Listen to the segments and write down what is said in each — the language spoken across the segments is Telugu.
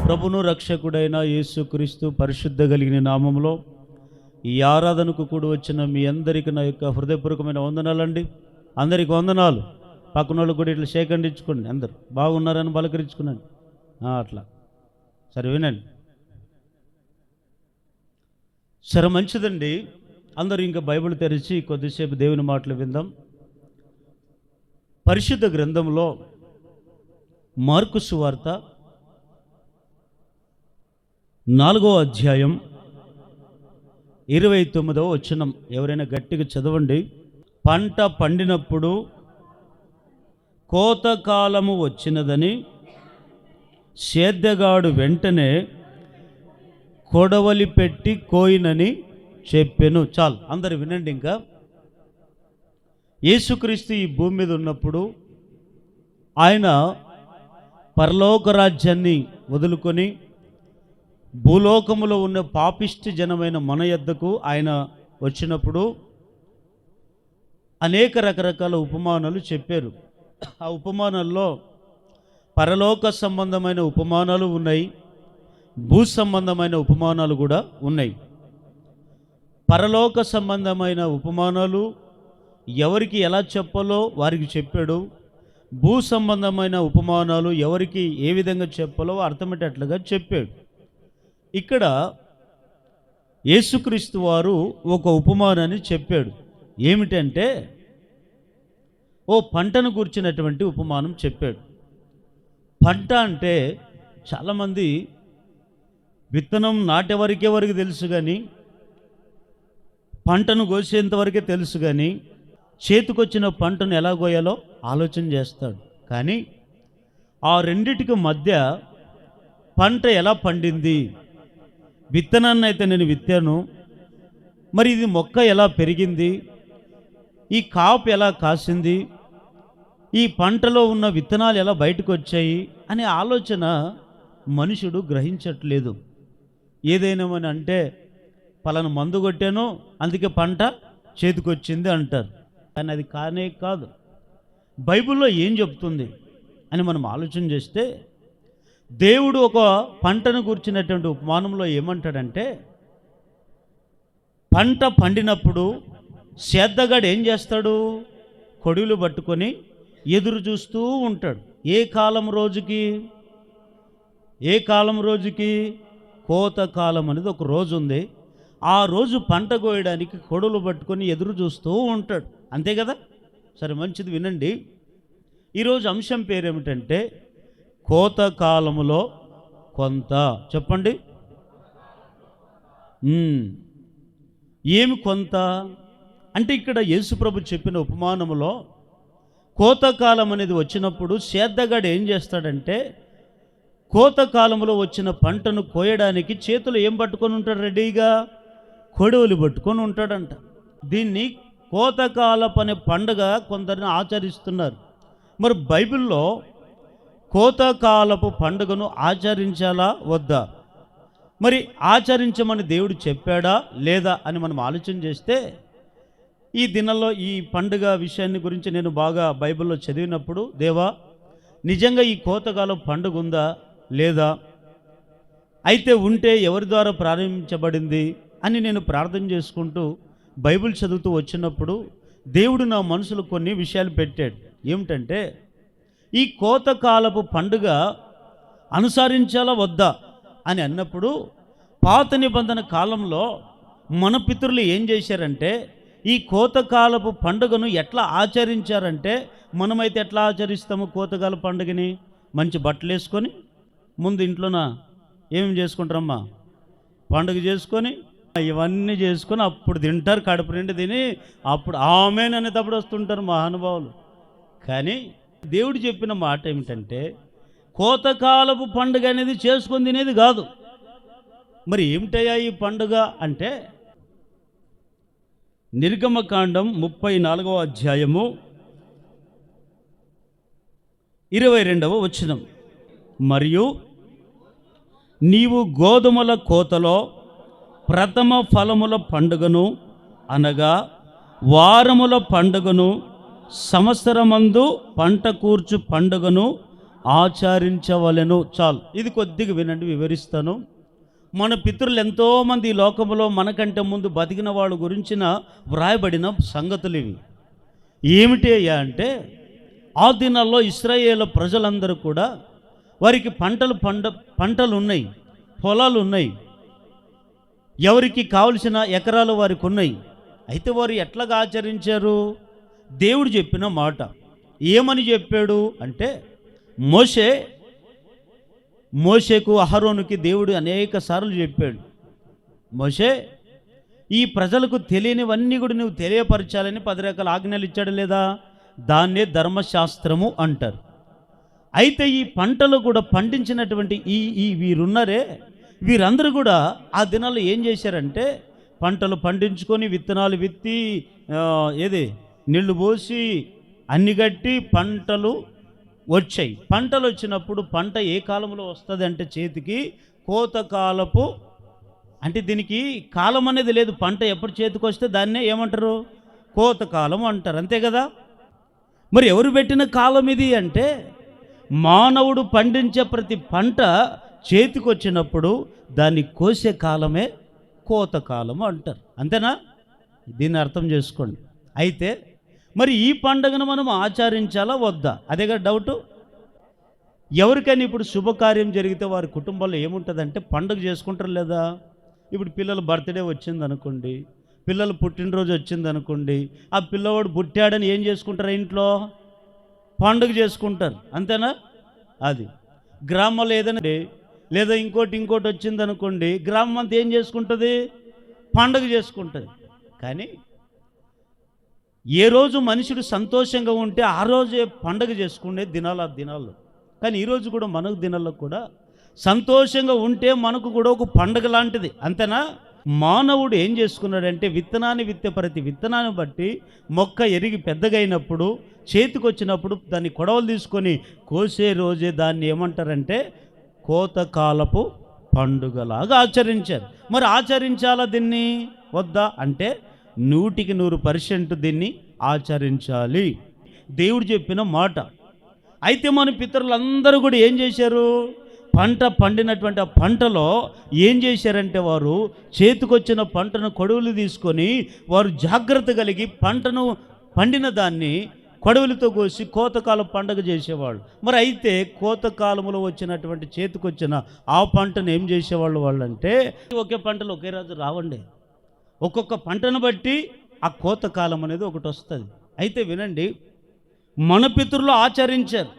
ప్రభును రక్షకుడైన యేసుక్రీస్తు పరిశుద్ధ కలిగిన నామంలో ఈ ఆరాధనకు కూడా వచ్చిన మీ అందరికీ నా యొక్క హృదయపూర్వకమైన వందనాలండి. అందరికి వందనాలు. పక్కన వాళ్ళు కూడా ఇట్లా సేకరించుకోండి. అందరు బాగున్నారని పలకరించుకున్నాను. అట్లా సరే వినండి. సరే మంచిదండి. అందరూ ఇంకా బైబిల్ తెరిచి కొద్దిసేపు దేవుని మాటలు విందాం. పరిశుద్ధ గ్రంథంలో మార్కు సువార్త 4వ అధ్యాయం 29వ వచనం. ఎవరైనా గట్టిగా చదవండి. పంట పండినప్పుడు కోతకాలము వచ్చినదని సేద్యగాడు వెంటనే కొడవలి పెట్టి కోయినని చెప్పెను. చాలు, అందరు వినండి. ఇంకా యేసుక్రీస్తు ఈ భూమి మీద ఉన్నప్పుడు ఆయన పరలోక రాజ్యాన్ని వదులుకొని భూలోకములో ఉన్న పాపిష్టి జనమైన మన యొద్దకు ఆయన వచ్చినప్పుడు అనేక రకరకాల ఉపమానాలు చెప్పారు. ఆ ఉపమానాల్లో పరలోక సంబంధమైన ఉపమానాలు ఉన్నాయి, భూ సంబంధమైన ఉపమానాలు కూడా ఉన్నాయి. పరలోక సంబంధమైన ఉపమానాలు ఎవరికి ఎలా చెప్పాలో వారికి చెప్పాడు. భూ సంబంధమైన ఉపమానాలు ఎవరికి ఏ విధంగా చెప్పాలో అర్థమయ్యేటట్లుగా చెప్పాడు. ఇక్కడ యేసుక్రీస్తు వారు ఒక ఉపమానాన్ని చెప్పాడు. ఏమిటంటే ఓ పంటను గురించినటువంటి ఉపమానం చెప్పాడు. పంట అంటే చాలామంది విత్తనం నాటేవరకే వరకు తెలుసు, కానీ పంటను కోసేంతవరకే తెలుసు, కానీ చేతికొచ్చిన పంటను ఎలా కోయాలో ఆలోచన చేస్తాడు. కానీ ఆ రెండిటికి మధ్య పంట ఎలా పండింది, విత్తనాన్ని అయితే నేను విత్తాను, మరి ఇది మొక్క ఎలా పెరిగింది, ఈ కాపు ఎలా కాసింది, ఈ పంటలో ఉన్న విత్తనాలు ఎలా బయటకు వచ్చాయి అనే ఆలోచన మనుషుడు గ్రహించట్లేదు. ఏదైనా అంటే పలానా మందు కొట్టాను అందుకే పంట చేతికొచ్చింది అంటారు. కానీ అది కానే కాదు. బైబిల్లో ఏం చెప్తుంది అని మనం ఆలోచన చేస్తే దేవుడు ఒక పంటను గురించినటువంటి ఉపమానంలో ఏమంటాడంటే, పంట పండినప్పుడు సేద్దగాడు ఏం చేస్తాడు? కొడువులు పట్టుకొని ఎదురు చూస్తూ ఉంటాడు. ఏ కాలం రోజుకి కోతకాలం అనేది ఒక రోజు ఉంది. ఆ రోజు పంట కోయడానికి కొడువులు పట్టుకొని ఎదురు చూస్తూ ఉంటాడు. అంతే కదా? సరే మంచిది, వినండి. ఈరోజు అంశం పేరేమిటంటే కోతకాలములో కొంత. చెప్పండి. ఏమి కొంత అంటే ఇక్కడ యేసుప్రభు చెప్పిన ఉపమానములో కోతకాలం అనేది వచ్చినప్పుడు సేద్దగాడు ఏం చేస్తాడంటే కోతకాలంలో వచ్చిన పంటను కోయడానికి చేతులు ఏం పట్టుకొని ఉంటాడు? రెడీగా కొడవలి పట్టుకొని ఉంటాడంట. దీన్ని కోతకాలపు అనే పండుగ కొందరిని ఆచరిస్తున్నారు. మరి బైబిల్లో కోతకాలపు పండుగను ఆచరించాలా వద్దా, మరి ఆచరించమని దేవుడు చెప్పాడా లేదా అని మనం ఆలోచన చేస్తే, ఈ దినాల్లో ఈ పండుగ విషయాన్ని గురించి నేను బాగా బైబిల్లో చదివినప్పుడు, దేవా నిజంగా ఈ కోతకాలం పండుగ ఉందా లేదా, అయితే ఉంటే ఎవరి ద్వారా ప్రారంభించబడింది అని నేను ప్రార్థన చేసుకుంటూ బైబిల్ చదువుతూ వచ్చినప్పుడు దేవుడు నా మనసులో కొన్ని విషయాలు పెట్టాడు. ఏమిటంటే ఈ కోతకాలపు పండుగ అనుసరించాలా వద్దా అని అన్నప్పుడు, పాత నిబంధన కాలంలో మన పితరులు ఏం చేశారంటే ఈ కోతకాలపు పండుగను ఎట్లా ఆచరించారంటే, మనమైతే ఎట్లా ఆచరిస్తాము కోతకాల పండుగని? మంచి బట్టలు వేసుకొని ముందు ఇంట్లోన ఏమేమి చేసుకుంటారమ్మా, పండుగ చేసుకొని ఇవన్నీ చేసుకొని అప్పుడు తింటారు. కడుపు నిండి తిని అప్పుడు ఆమేన్ అనేటప్పుడు వస్తుంటారు మహానుభావులు. కానీ దేవుడు చెప్పిన మాట ఏమిటంటే కోతకాలపు పండుగ అనేది చేసుకొని తినేది కాదు. మరి ఏమిటయ్యా ఈ పండుగ అంటే, నిర్గమకాండం 34వ అధ్యాయము 22వ వచనం. మరియు నీవు గోధుమల కోతలో ప్రథమ ఫలముల పండుగను అనగా వారముల పండుగను సంవత్సరమందు పంట కూర్చు పండుగను ఆచరించవలెను. చాలు, ఇది కొద్దిగా వినండి, వివరిస్తాను. మన పితరులు ఎంతోమంది ఈ లోకంలో మనకంటే ముందు బతికిన వాళ్ళ గురించిన వ్రాయబడిన సంగతులు ఇవి. ఏమిటి అయ్యా అంటే, ఆ దినాల్లో ఇశ్రాయేలు ప్రజలందరూ కూడా వారికి పంటలు ఉన్నాయి, పొలాలు ఉన్నాయి, ఎవరికి కావలసిన ఎకరాలు వారికి ఉన్నాయి. అయితే వారు ఎట్లాగా ఆచరించారు? దేవుడు చెప్పిన మాట ఏమని చెప్పాడు అంటే, మోషేకు అహరోనుకి దేవుడు అనేక సార్లు చెప్పాడు, మోషే, ఈ ప్రజలకు తెలియనివన్నీ కూడా నువ్వు తెలియపరచాలని 10 రకాల ఆజ్ఞలు ఇచ్చాడు లేదా? దాన్నే ధర్మశాస్త్రము అంటారు. అయితే ఈ పంటలు కూడా పండించినటువంటి వీరున్నారే, వీరందరూ కూడా ఆ దినాల్లో ఏం చేశారంటే, పంటలు పండించుకొని విత్తనాలు విత్తి నీళ్లు పోసి అన్ని కట్టి పంటలు వచ్చాయి. పంటలు వచ్చినప్పుడు పంట ఏ కాలంలో వస్తుంది అంటే చేతికి కోతకాలపు, అంటే దీనికి కాలం అనేది లేదు. పంట ఎప్పుడు చేతికి వస్తే దాన్నే ఏమంటారు? కోతకాలం అంటారు, అంతే కదా. మరి ఎవరు పెట్టిన కాలం ఇది అంటే, మానవుడు పండించే ప్రతి పంట చేతికి వచ్చినప్పుడు దాన్ని కోసే కాలమే కోతకాలము అంటారు, అంతేనా? దీన్ని అర్థం చేసుకోండి. అయితే మరి ఈ పండుగను మనం ఆచరించాలా వద్దా? అదేగా డౌటు. ఎవరికైనా ఇప్పుడు శుభకార్యం జరిగితే వారి కుటుంబంలో ఏముంటుందంటే పండుగ చేసుకుంటారు లేదా? ఇప్పుడు పిల్లల బర్త్డే వచ్చిందనుకోండి, పిల్లల పుట్టినరోజు వచ్చిందనుకోండి, ఆ పిల్లవాడు పుట్టాడని ఏం చేసుకుంటారు? ఇంట్లో పండుగ చేసుకుంటారు, అంతేనా? అది గ్రామంలో ఏదైనా లేదా ఇంకోటి వచ్చిందనుకోండి, గ్రామం అంతా ఏం చేసుకుంటుంది? పండుగ చేసుకుంటుంది. కానీ ఏ రోజు మనుషుడు సంతోషంగా ఉంటే ఆ రోజే పండుగ చేసుకునే దినాలు ఆ దినాల్లో. కానీ ఈరోజు కూడా మనకు దినాల్లో కూడా సంతోషంగా ఉంటే మనకు కూడా ఒక పండుగ లాంటిది, అంతేనా? మానవుడు ఏం చేసుకున్నాడంటే, విత్తనాన్ని విత్తే ప్రతి విత్తనాన్ని బట్టి మొక్క ఎరిగి పెద్దగైనప్పుడు చేతికి వచ్చినప్పుడు దాన్ని కొడవలు తీసుకొని కోసే రోజే దాన్ని ఏమంటారంటే కోతకాలపు పండుగలాగా ఆచరించారు. మరి ఆచరించాలా దీన్ని వద్దా అంటే 100% దీన్ని ఆచరించాలి, దేవుడు చెప్పిన మాట. అయితే మన పితరులందరూ కూడా ఏం చేశారు? పంట పండినటువంటి ఆ పంటలో ఏం చేశారంటే, వారు చేతికొచ్చిన పంటను కొడవలు తీసుకొని వారు జాగ్రత్త కలిగి పంటను పండిన దాన్ని కొడవలితో కోసి కోతకాలం పండుగ చేసేవాళ్ళు. మరి అయితే కోతకాలంలో వచ్చినటువంటి చేతికొచ్చిన ఆ పంటను ఏం చేసేవాళ్ళు వాళ్ళంటే, ఒకే పంటలు ఒకే రోజు రావండి, ఒక్కొక్క పంటను బట్టి ఆ కోతకాలం అనేది ఒకటి వస్తుంది. అయితే వినండి, మన పితరులు ఆచరించారు.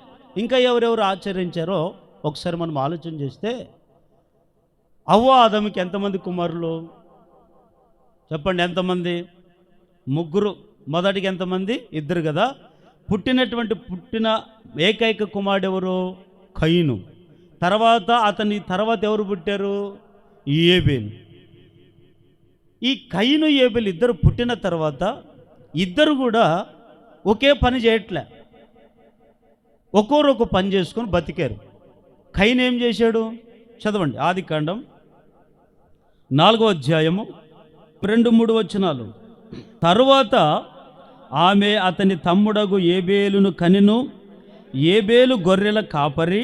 ఇంకా ఎవరెవరు ఆచరించారో ఒకసారి మనం ఆలోచన చేస్తే, అవ్వ ఆదముకి ఎంతమంది కుమారులు చెప్పండి? ఎంతమంది? 3. మొదటికి ఎంతమంది? 2 కదా. పుట్టిన ఏకైక కుమారుడు ఎవరు? కయీను. అతని తర్వాత ఎవరు పుట్టారు? ఏబేలు. ఈ కయీను ఏబేలు ఇద్దరు పుట్టిన తర్వాత ఇద్దరు కూడా ఒకే పని చేయట్లే, ఒక్కొక్క పని చేసుకొని బతికారు. కయీను ఏం చేశాడు? చదవండి, ఆదికాండం 4వ అధ్యాయము 2-3 వచనాలు. తరువాత ఆమె అతని తమ్ముడగు ఏబేలును కనెను. ఏబేలు గొర్రెల కాపరి,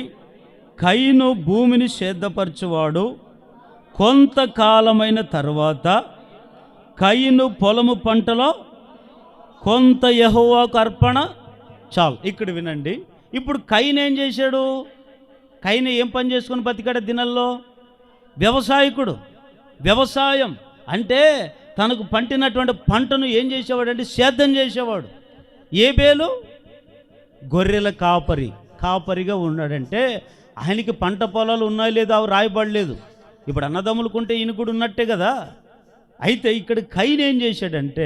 కయీను భూమిని సేద్యపరచువాడు. కొంతకాలమైన తరువాత కయీను పొలము పంటలో కొంత యెహోవాకు అర్పణ. చాలు, ఇక్కడ వినండి. ఇప్పుడు కయీను ఏం చేశాడు? కయీను ఏం పని చేసుకొని బతికాడు దినాల్లో? వ్యవసాయకుడు. వ్యవసాయం అంటే తనకు పంటినటువంటి పంటను ఏం చేసేవాడు అంటే సేద్యం చేసేవాడు. ఏబేలు గొర్రెల కాపరిగా ఉన్నాడంటే ఆయనకి పంట పొలాలు ఉన్నాయో లేదో అవి రాయబడలేదు. ఇప్పుడు అన్నదమ్ములకుంటే ఈయన కూడా ఉన్నట్టే కదా. అయితే ఇక్కడ కయీను ఏం చేశాడంటే,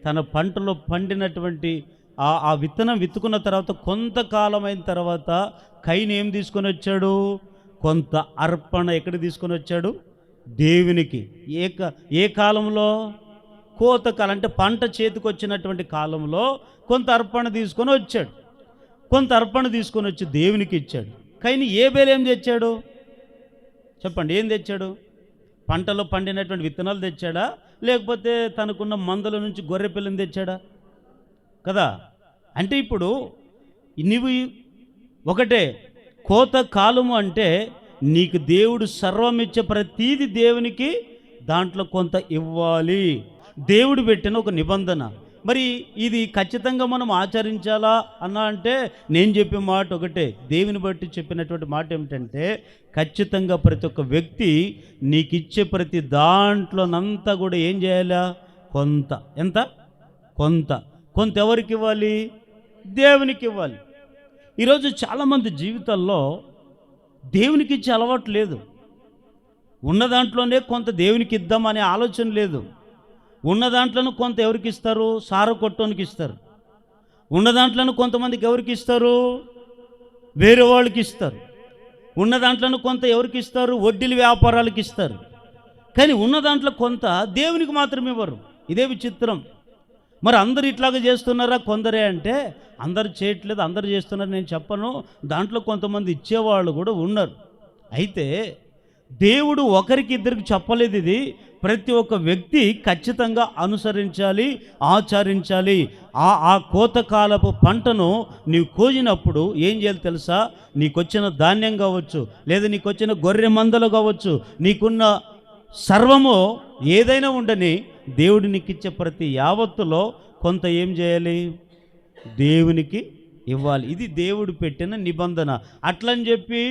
తన పంటలో పండినటువంటి ఆ విత్తనం విత్తుకున్న తర్వాత కొంతకాలం అయిన తర్వాత కయీను ఏం తీసుకొని వచ్చాడు? కొంత అర్పణ. ఎక్కడ తీసుకొని వచ్చాడు? దేవునికి. ఏ కాలంలో? కోతకాలం, అంటే పంట చేతికి వచ్చినటువంటి కాలంలో కొంత అర్పణ తీసుకొని వచ్చాడు. కొంత అర్పణ తీసుకొని వచ్చి దేవునికి ఇచ్చాడు. కయీను ఏబేలు ఏం తెచ్చాడు చెప్పండి? ఏం తెచ్చాడు? పంటలో పండినటువంటి విత్తనాలు తెచ్చాడా, లేకపోతే తనకున్న మందల నుంచి గొర్రె పిల్లని తెచ్చాడా? కదా. అంటే ఇప్పుడు నువ్వు ఒకటే, కోత కాలము అంటే నీకు దేవుడు సర్వమిచ్చే ప్రతీది దేవునికి దాంట్లో కొంత ఇవ్వాలి. దేవుడు పెట్టిన ఒక నిబంధన. మరి ఇది ఖచ్చితంగా మనం ఆచరించాలా అన్నా అంటే నేను చెప్పే మాట ఒకటే, దేవుని బట్టి చెప్పినటువంటి మాట ఏమిటంటే ఖచ్చితంగా ప్రతి ఒక్క వ్యక్తి నీకు ఇచ్చే ప్రతి దాంట్లోనంతా కూడా ఏం చేయాలా? కొంత. ఎంత? కొంత. కొంత ఎవరికి ఇవ్వాలి? దేవునికి ఇవ్వాలి. ఈరోజు చాలామంది జీవితాల్లో దేవునికి ఇచ్చే అలవాటు లేదు. ఉన్న దాంట్లోనే కొంత దేవునికి ఇద్దామనే ఆలోచన లేదు. ఉన్న దాంట్లోనూ కొంత ఎవరికి ఇస్తారు? సారా కొట్టోనికి ఇస్తారు. ఉన్న దాంట్లోనూ కొంతమందికి ఎవరికి ఇస్తారు? వేరే వాళ్ళకి ఇస్తారు. ఉన్న దాంట్లోనూ కొంత ఎవరికి ఇస్తారు? వడ్డీల వ్యాపారాలకు ఇస్తారు. కానీ ఉన్న దాంట్లో కొంత దేవునికి మాత్రం ఇవ్వరు. ఇదే విచిత్రం. మరి అందరు ఇట్లాగా చేస్తున్నారా? కొందరే అంటే అందరు చేయట్లేదు, అందరు చేస్తున్నారు నేను చెప్పను. దాంట్లో కొంతమంది ఇచ్చేవాళ్ళు కూడా ఉన్నారు. అయితే దేవుడు ఒకరికి ఇద్దరికి చెప్పలేదు. ఇది ప్రతి ఒక్క వ్యక్తి ఖచ్చితంగా అనుసరించాలి, ఆచరించాలి. ఆ కోతకాలపు పంటను నీవు కోసినప్పుడు ఏం చేయాలి తెలుసా? నీకొచ్చిన ధాన్యం కావచ్చు, లేదా నీకొచ్చిన గొర్రె మందలు కావచ్చు, నీకున్న సర్వము ఏదైనా ఉండని దేవుడు నీకు ఇచ్చే ప్రతి యావత్తులో కొంత ఏం చేయాలి? దేవునికి ఇవ్వాలి. ఇది దేవుడు పెట్టిన నిబంధన. అట్లని చెప్పి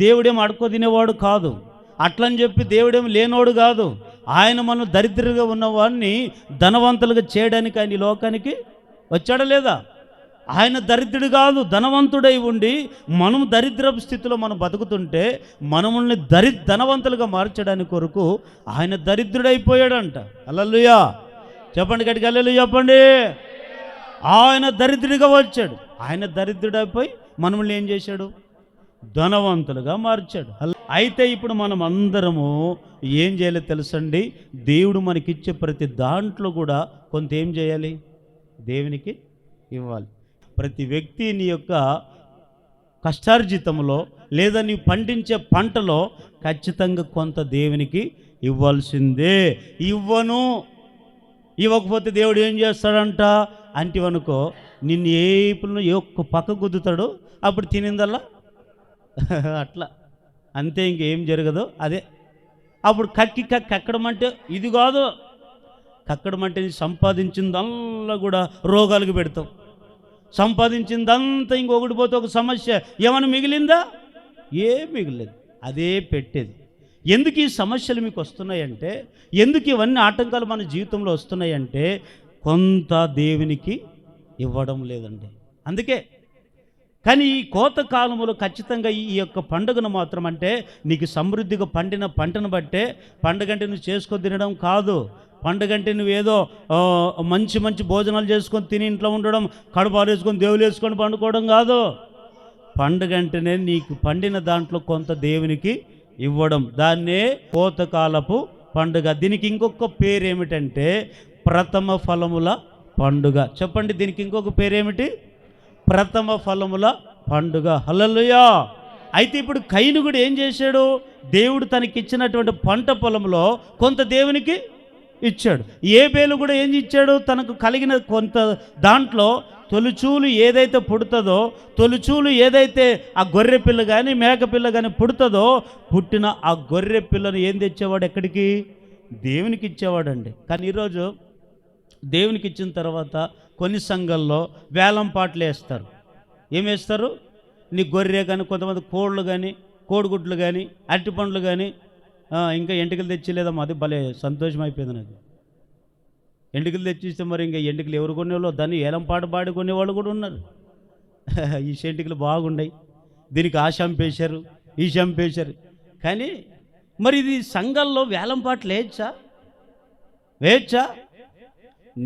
దేవుడేం అడుక్కో తినేవాడు కాదు. అట్లని చెప్పి దేవుడేం లేనోడు కాదు. ఆయన మనం దరిద్రంగా ఉన్నవాడిని ధనవంతులుగా చేయడానికి ఆయన ఈ లోకానికి వచ్చాడా లేదా? ఆయన దరిద్రుడు కాదు, ధనవంతుడై ఉండి మనం దరిద్రపు స్థితిలో మనం బతుకుతుంటే మనల్ని ధనవంతులుగా మార్చడానికి కొరకు ఆయన దరిద్రుడైపోయాడంట. హల్లెలూయా చెప్పండి, గట్టిగా హల్లెలూయా చెప్పండి. ఆయన దరిద్రుడిగా వచ్చాడు. ఆయన దరిద్రుడైపోయి మనల్ని ఏం చేశాడు? ధనవంతులుగా మార్చాడు. అయితే ఇప్పుడు మనం అందరము ఏం చేయాలి తెలుసండి? దేవుడు మనకిచ్చే ప్రతి దాంట్లో కూడా కొంత ఏం చేయాలి? దేవునికి ఇవ్వాలి. ప్రతి వ్యక్తి నీ యొక్క కష్టార్జితంలో లేదా నీ పండించే పంటలో ఖచ్చితంగా కొంత దేవునికి ఇవ్వాల్సిందే. ఇవ్వకపోతే దేవుడు ఏం చేస్తాడంట అంటివనుకో, నిన్ను ఏపులను ఏ ఒక్క పక్క గుద్దుతాడు, అప్పుడు తినిందల్లా అట్లా అంతే, ఇంకేం జరగదు. అదే అప్పుడు కక్కడం అంటే ఇది కాదు. కక్కడం అంటే సంపాదించిందల్లా కూడా రోగాలకు పెడతాం. సంపాదించిందంతా ఇంకొకటి పోతే ఒక సమస్య ఏమైనా మిగిలిందా? ఏం మిగిలేదు. అదే పెట్టేది. ఎందుకు ఈ సమస్యలు మీకు వస్తున్నాయంటే, ఎందుకు ఇవన్నీ ఆటంకాలు మన జీవితంలో వస్తున్నాయంటే కొంత దేవునికి ఇవ్వడం లేదండి. అందుకే. కానీ ఈ కోత కాలంలో ఖచ్చితంగా ఈ యొక్క పండుగను మాత్రం అంటే నీకు సమృద్ధిగా పండిన పంటను బట్టే పండుగంటే నువ్వు చేసుకొని తినడం కాదు. పండుగంటే నువ్వేదో మంచి మంచి భోజనాలు చేసుకొని తిని ఇంట్లో ఉండడం, కడుపాలు వేసుకొని దేవులు వేసుకొని పండుకోవడం కాదు. పండుగంటేనే నీకు పండిన దాంట్లో కొంత దేవునికి ఇవ్వడం. దాన్నే కోతకాలపు పండుగ. దీనికి ఇంకొక పేరు ఏమిటంటే ప్రథమ ఫలముల పండుగ. చెప్పండి, దీనికి ఇంకొక పేరేమిటి? ప్రథమ ఫలముల పండుగ. హల్లెలూయా. అయితే ఇప్పుడు కయీను కూడా ఏం చేశాడు? దేవుడు తనకిచ్చినటువంటి పంట పొలంలో కొంత దేవునికి ఇచ్చాడు. ఏబేలు కూడా ఏం ఇచ్చాడు? తనకు కలిగిన కొంత దాంట్లో తొలిచూలు ఏదైతే పుడుతుందో, తొలిచూలు ఏదైతే ఆ గొర్రె పిల్ల కానీ మేక పిల్ల కానీ పుడుతుందో, పుట్టిన ఆ గొర్రె పిల్లను ఏం తెచ్చేవాడు? ఎక్కడికి? దేవునికి ఇచ్చేవాడండి. కానీ ఈరోజు దేవునికి ఇచ్చిన తర్వాత కొన్ని సంఘాల్లో వేలం పాటలు వేస్తారు. ఏం వేస్తారు? నీ గొర్రె కానీ, కొంతమంది కోళ్ళు కానీ, కోడిగుడ్లు కానీ, అరటిపండ్లు కానీ, ఇంకా ఎంటికలు తెచ్చిలేదమ్మా. అది భలే సంతోషం అయిపోయింది నాకు. ఎంటికలు తెచ్చిస్తే మరి ఇంకా ఎంటికలు ఎవరు కొనేవాళ్ళు? దాన్ని ఏలం పాట పాడి కొనేవాళ్ళు కూడా ఉన్నారు. ఈ ఎంటికలు బాగున్నాయి, దీనికి ఆ చంపేశారు, ఈ చంపేశారు. కానీ మరి ఇది సంఘాల్లో వేలం పాటలు వేయచ్చా?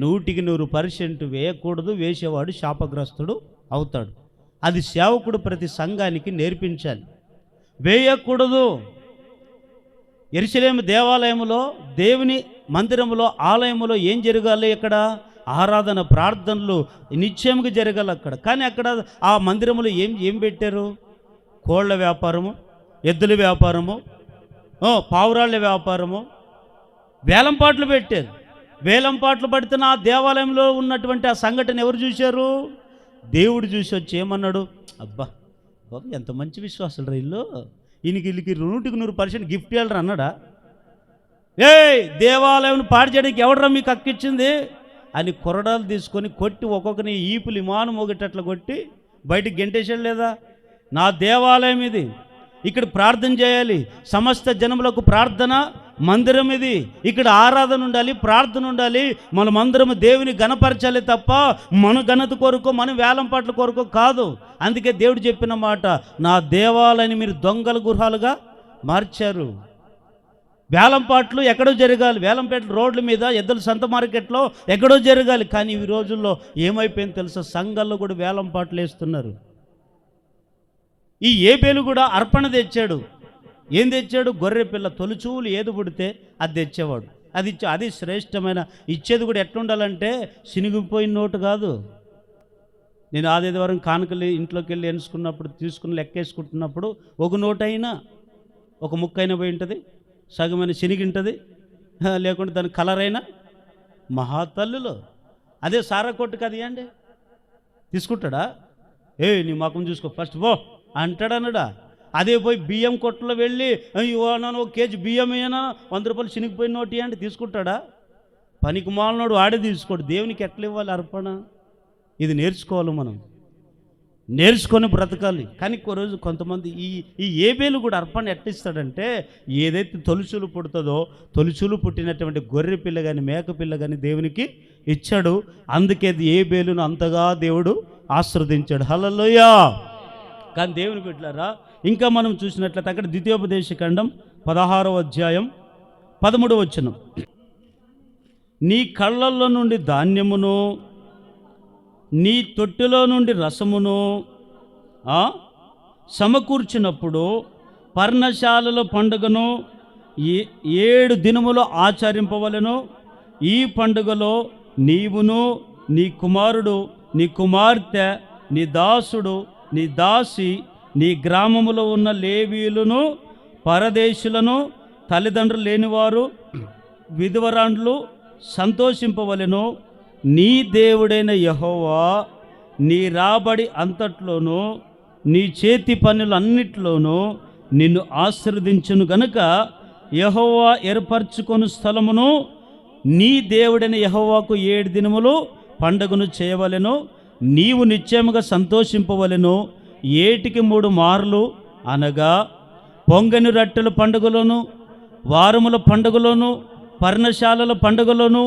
100% వేయకూడదు. వేసేవాడు శాపగ్రస్తుడు అవుతాడు. అది సేవకుడు ప్రతి సంఘానికి నేర్పించాలి. వేయకూడదు. యెరూషలేము దేవాలయంలో, దేవుని మందిరంలో, ఆలయంలో ఏం జరగాలి? ఇక్కడ ఆరాధన, ప్రార్థనలు నిశ్చయంగా జరగాలి అక్కడ. కానీ అక్కడ ఆ మందిరంలో ఏం పెట్టారు? కోళ్ళ వ్యాపారము, ఎద్దుల వ్యాపారము, పావురాళ్ళ వ్యాపారము, వేలంపాట్లు పెట్టారు. వేలంపాట్లు పడుతున్న ఆ దేవాలయంలో ఉన్నటువంటి ఆ సంఘటన ఎవరు చూశారు? దేవుడు చూసి వచ్చి ఏమన్నాడు? అబ్బా బాబు ఎంత మంచి విశ్వాసులు రైల్లో వీళ్ళకి 100% గిఫ్ట్ ఇవ్వాలరా అన్నాడా? దేవాలయం పాడు చేయడానికి ఎవడరా మీకు హక్కిచ్చింది అని కొరడాలు తీసుకొని కొట్టి ఒక్కొక్కరిని ఈపులు విమానం ఒకటట్లా కొట్టి బయటికి గెంటేసాడు లేదా? నా దేవాలయం ఇది, ఇక్కడ ప్రార్థన చేయాలి, సమస్త జనములకు ప్రార్థన మందిరం ఇది, ఇక్కడ ఆరాధన ఉండాలి, ప్రార్థన ఉండాలి, మనమందరం దేవుని ఘనపరచాలి తప్ప మన ఘనత కొరకు మన వేలంపాట్ల కొరకు కాదు. అందుకే దేవుడు చెప్పిన మాట, నా దేవాలయాన్ని మీరు దొంగల గృహాలుగా మార్చారు. వేలంపాట్లు ఎక్కడో జరగాలి, వేలంపేట రోడ్ల మీద ఎద్దుల సంత మార్కెట్లో ఎక్కడో జరగాలి. కానీ ఈ రోజుల్లో ఏమైపోయింది తెలుసా? సంఘాల్లో కూడా వేలంపాట్లు వేస్తున్నారు. ఈ ఏబేలు కూడా అర్పణ తెచ్చాడు. ఏం తెచ్చాడు? గొర్రె పిల్ల తొలిచూలు ఏది పుడితే అది తెచ్చేవాడు. అది శ్రేష్టమైన ఇచ్చేది కూడా ఎట్లుండాలంటే సినిగిపోయిన నోటు కాదు. నేను ఆదివారం కానుకలు ఇంట్లోకి వెళ్ళి ఎన్నుకున్నప్పుడు తీసుకుని లెక్కేసుకుంటున్నప్పుడు ఒక నోటు అయినా ఒక ముక్క అయినా పోయి ఉంటుంది, సగమైన శనిగి ఉంటుంది, లేకుంటే దాని కలర్ అయినా మహాతల్లులో. అదే సారా కొట్టుకు అది అండి తీసుకుంటాడా? నీ ముఖం చూసుకో ఫస్ట్ పో అంటాడన్నాడా? అదే పోయి బియ్యం కొట్టులో వెళ్ళి నన్ను 1 కేజీ బియ్యం అయినా 100 రూపాయలు చినిగిపోయిన నోటి అంటే తీసుకుంటాడా? పనికి మాలనోడు ఆడే తీసుకోడు. దేవునికి ఎట్లా ఇవ్వాలి అర్పణ? ఇది నేర్చుకోవాలి, మనం నేర్చుకొని బ్రతకాలి. కానీ రోజు కొంతమంది ఈ ఏబేలు కూడా అర్పణ ఎట్టిస్తాడంటే, ఏదైతే తొలుచులు పుడుతుందో తొలుచులు పుట్టినటువంటి గొర్రె పిల్ల కానీ మేక పిల్ల కానీ దేవునికి ఇచ్చాడు. అందుకే ఏబేలును అంతగా దేవుడు ఆశీర్వదించాడు. హల్లెలూయా. కానీ దేవుని బిడ్డలారా, ఇంకా మనం చూసినట్లయితే అక్కడ ద్వితీయోపదేశకాండం 16వ అధ్యాయం 13వ వచనం, నీ కళ్ళల్లో నుండి ధాన్యమును నీ తొట్టిలో నుండి రసమును సమకూర్చినప్పుడు పర్ణశాలలో పండుగను 7 దినములు ఆచరింపవలెను. ఈ పండుగలో నీవును నీ కుమారుడు నీ కుమార్తె నీ దాసుడు నీ దాసి నీ గ్రామములో ఉన్న లేవీయులను పరదేశులను తల్లిదండ్రులు లేనివారు విధవరాండ్లు సంతోషింపవలెను. నీ దేవుడైన యెహోవా నీ రాబడి అంతట్లోనూ నీ చేతి పనులన్నిట్లోనూ నిన్ను ఆశీర్వదించును గనుక యెహోవా ఏర్పరచుకొను స్థలమును నీ దేవుడైన యెహోవాకు 7 దినములు పండుగను చేయవలెను. నీవు నిశ్చయముగా సంతోషింపవలెను. ఏటికి 3 మార్లు అనగా పొంగని రొట్టెల పండుగలోను వారముల పండుగలోను పర్ణశాలల పండుగలోను